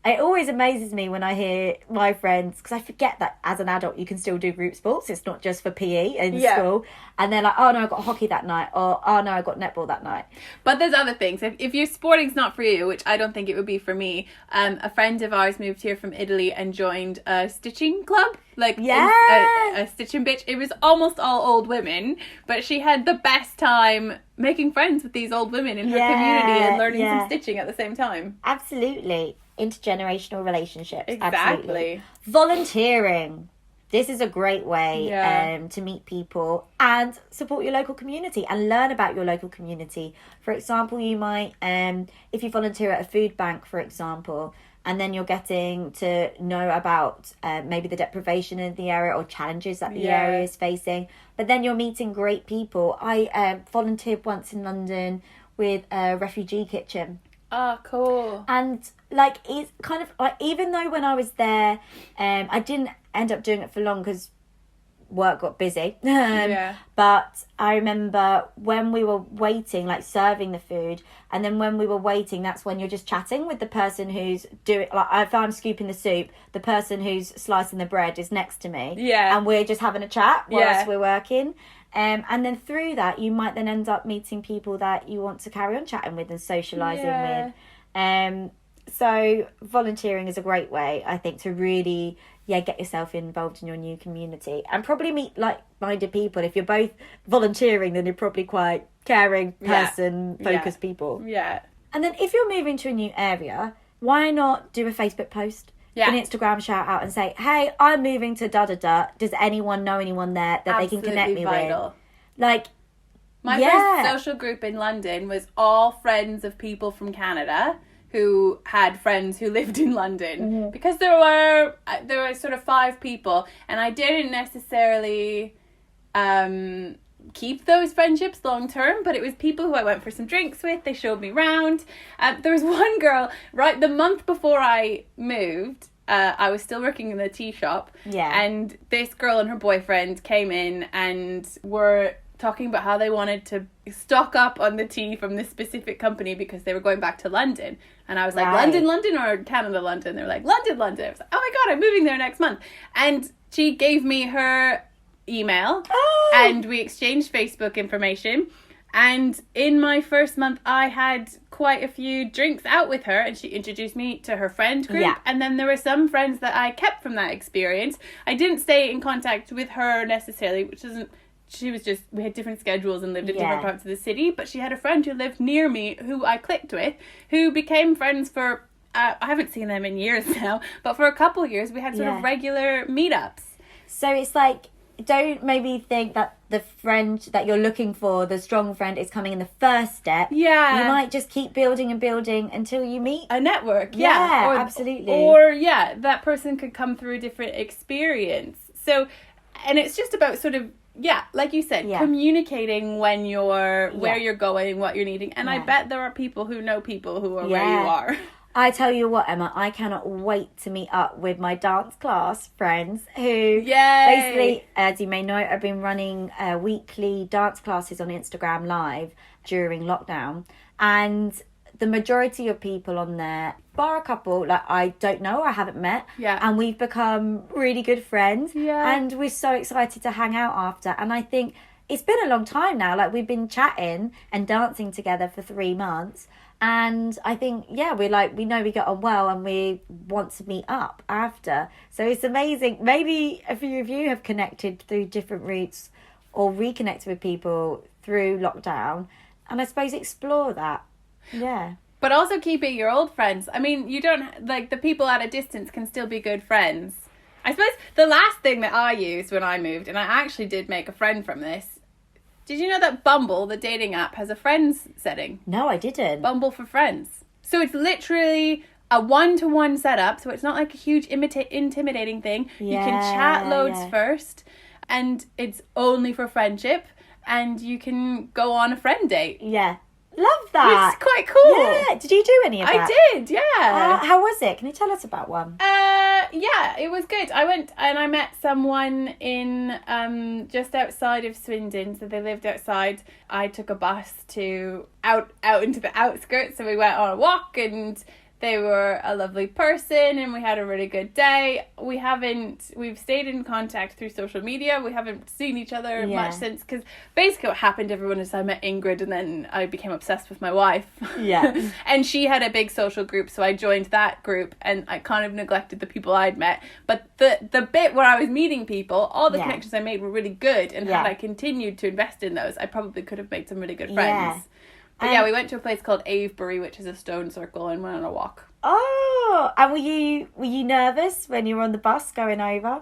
it always amazes me when I hear my friends, because I forget that as an adult you can still do group sports. It's not just for PE in school. And they're like, oh no, I got hockey that night, or oh no, I got netball that night. But there's other things. If your sporting's not for you, which I don't think it would be for me, a friend of ours moved here from Italy and joined a stitching club. Like, a stitching bitch. It was almost all old women, but she had the best time making friends with these old women in her community and learning some stitching at the same time. Absolutely. Intergenerational relationships. Exactly. Absolutely. Volunteering. This is a great way to meet people and support your local community and learn about your local community. For example, you might, if you volunteer at a food bank, for example, and then you're getting to know about maybe the deprivation in the area or challenges that the area is facing. But then you're meeting great people. I volunteered once in London with a refugee kitchen. Oh, cool. And like, it's kind of like, even though when I was there, I didn't end up doing it for long because work got busy. But I remember when we were waiting, like serving the food, and then when we were waiting, that's when you're just chatting with the person who's doing, like, if I'm scooping the soup, the person who's slicing the bread is next to me. And we're just having a chat whilst we're working. And then through that, you might then end up meeting people that you want to carry on chatting with and socialising with. So volunteering is a great way, I think, to really get yourself involved in your new community and probably meet like-minded people. If you're both volunteering, then you're probably quite caring, person-focused people. And then if you're moving to a new area, why not do a Facebook post? An Instagram shout out and say, hey, I'm moving to da-da-da. Does anyone know anyone there that they can connect me with? Like, my first social group in London was all friends of people from Canada who had friends who lived in London, because there were sort of 5 people, and I didn't necessarily keep those friendships long term, but it was people who I went for some drinks with. They showed me around. There was one girl, right, the month before I moved, I was still working in the tea shop, and this girl and her boyfriend came in and were talking about how they wanted to stock up on the tea from this specific company because they were going back to London. And I was like, London or Canada, London? They were like, London. I was like, oh my God, I'm moving there next month. And she gave me her email and we exchanged Facebook information. And in my first month, I had quite a few drinks out with her, and she introduced me to her friend group. And then there were some friends that I kept from that experience. I didn't stay in contact with her necessarily, which isn't, she was just, we had different schedules and lived in different parts of the city, but she had a friend who lived near me who I clicked with, who became friends for, I haven't seen them in years now, but for a couple of years we had sort of regular meetups. So it's like, don't maybe think that the friend that you're looking for, the strong friend, is coming in the first step. You might just keep building and building until you meet a network. Or, absolutely. Or that person could come through a different experience. So, and it's just about sort of, like you said, communicating when you're, where you're going, what you're needing. And I bet there are people who know people who are where you are. I tell you what, Emma, I cannot wait to meet up with my dance class friends who basically, as you may know, I've been running weekly dance classes on Instagram Live during lockdown. And the majority of people on there, bar a couple, like I don't know or I haven't met. And we've become really good friends. And we're so excited to hang out after. And I think it's been a long time now. Like, we've been chatting and dancing together for 3 months. And I think, we're like, we know we get on well and we want to meet up after. So it's amazing. Maybe a few of you have connected through different routes or reconnected with people through lockdown. And I suppose explore that. But also keeping your old friends. I mean, you don't, like, the people at a distance can still be good friends. I suppose the last thing that I used when I moved, and I actually did make a friend from this, did you know that Bumble, the dating app, has a friends setting? No, I didn't. Bumble for friends. So it's literally a 1-to-1 setup, so it's not like a huge intimidating thing. You can chat loads first, and it's only for friendship, and you can go on a friend date. Love that. It's quite cool. Did you do any of that? I did, how was it? Can you tell us about one? Yeah, it was good. I went and I met someone in just outside of Swindon, so they lived outside. I took a bus to out into the outskirts, so we went on a walk, and they were a lovely person, and we had a really good day. We've stayed in contact through social media. We haven't seen each other much since, because basically what happened, everyone, is I met Ingrid, and then I became obsessed with my wife. Yeah. And she had a big social group, so I joined that group, and I kind of neglected the people I'd met. But the bit where I was meeting people, all the connections I made were really good, and had I continued to invest in those, I probably could have made some really good friends. But we went to a place called Avebury, which is a stone circle, and went on a walk. Oh, and were you nervous when you were on the bus going over?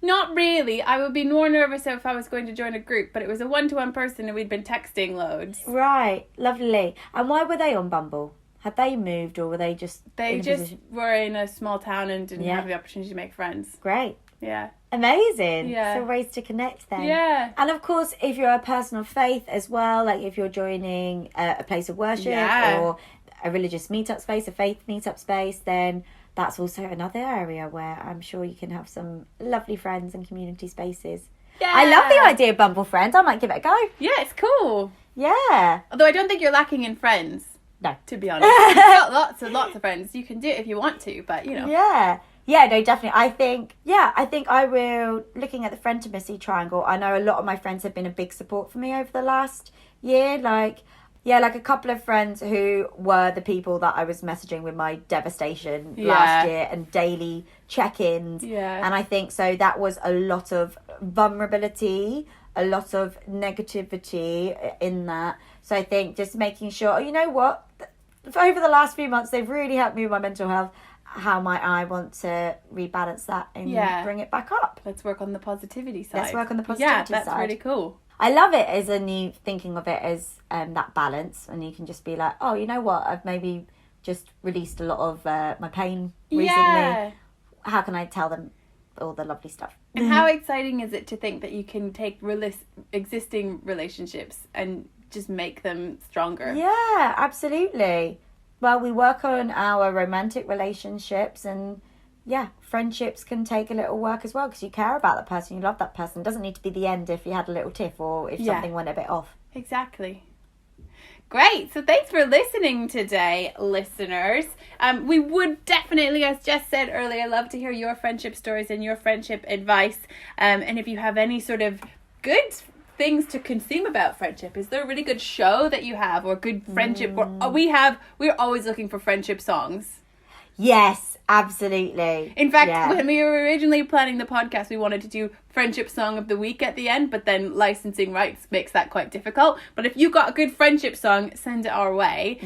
Not really. I would be more nervous if I was going to join a group, but it was a one-to-one person, and we'd been texting loads. Right, lovely. And why were they on Bumble? Had they moved, or were they just... They just were in a small town and didn't have the opportunity to make friends. Great. Yeah. Amazing. Yeah. So ways to connect then. Yeah. And of course, if you're a person of faith as well, like if you're joining a place of worship or a religious meetup space, a faith meetup space, then that's also another area where I'm sure you can have some lovely friends and community spaces. Yeah. I love the idea of Bumble Friends. I might give it a go. Yeah, it's cool. Yeah. Although I don't think you're lacking in friends. No. To be honest. You've got lots of friends. You can do it if you want to, but you know. Yeah. Yeah, no, definitely. I think I will, looking at the friendimacy triangle, I know a lot of my friends have been a big support for me over the last year. Like a couple of friends who were the people that I was messaging with my devastation last year and daily check-ins. Yeah. And I think so that was a lot of vulnerability, a lot of negativity in that. So I think just making sure, you know what, over the last few months, they've really helped me with my mental health. How might I want to rebalance that and bring it back up? Let's work on the positivity side. side. Yeah, that's really cool. I love it as a new thinking of it as that balance, and you can just be like, oh, you know what? I've maybe just released a lot of my pain recently. Yeah. How can I tell them all the lovely stuff? And how exciting is it to think that you can take existing relationships and just make them stronger? Yeah, absolutely. Well, we work on our romantic relationships, and friendships can take a little work as well, because you care about that person, you love that person. It doesn't need to be the end if you had a little tiff or if something went a bit off. Exactly. Great. So thanks for listening today, listeners. We would definitely, as Jess said earlier, love to hear your friendship stories and your friendship advice. And if you have any sort of good things to consume about friendship, is there a really good show that you have, or good friendship, or we're always looking for friendship songs? Yes, absolutely. In fact, when we were originally planning the podcast, we wanted to do friendship song of the week at the end, but then licensing rights makes that quite difficult. But if you got a good friendship song, send it our way.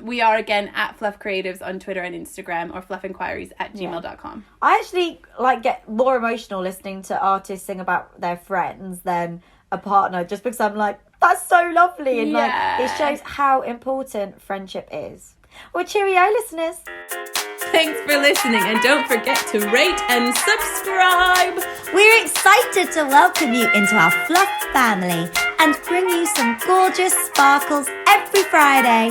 We are again at Fluff Creatives on Twitter and Instagram, or fluffinquiries@gmail.com. I actually get more emotional listening to artists sing about their friends than a partner, just because I'm like, that's so lovely, and it shows how important friendship is. Well, cheerio, listeners. Thanks for listening, and don't forget to rate and subscribe. We're excited to welcome you into our Fluff family and bring you some gorgeous sparkles every Friday.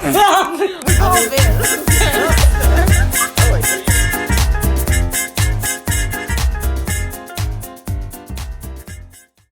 Oh,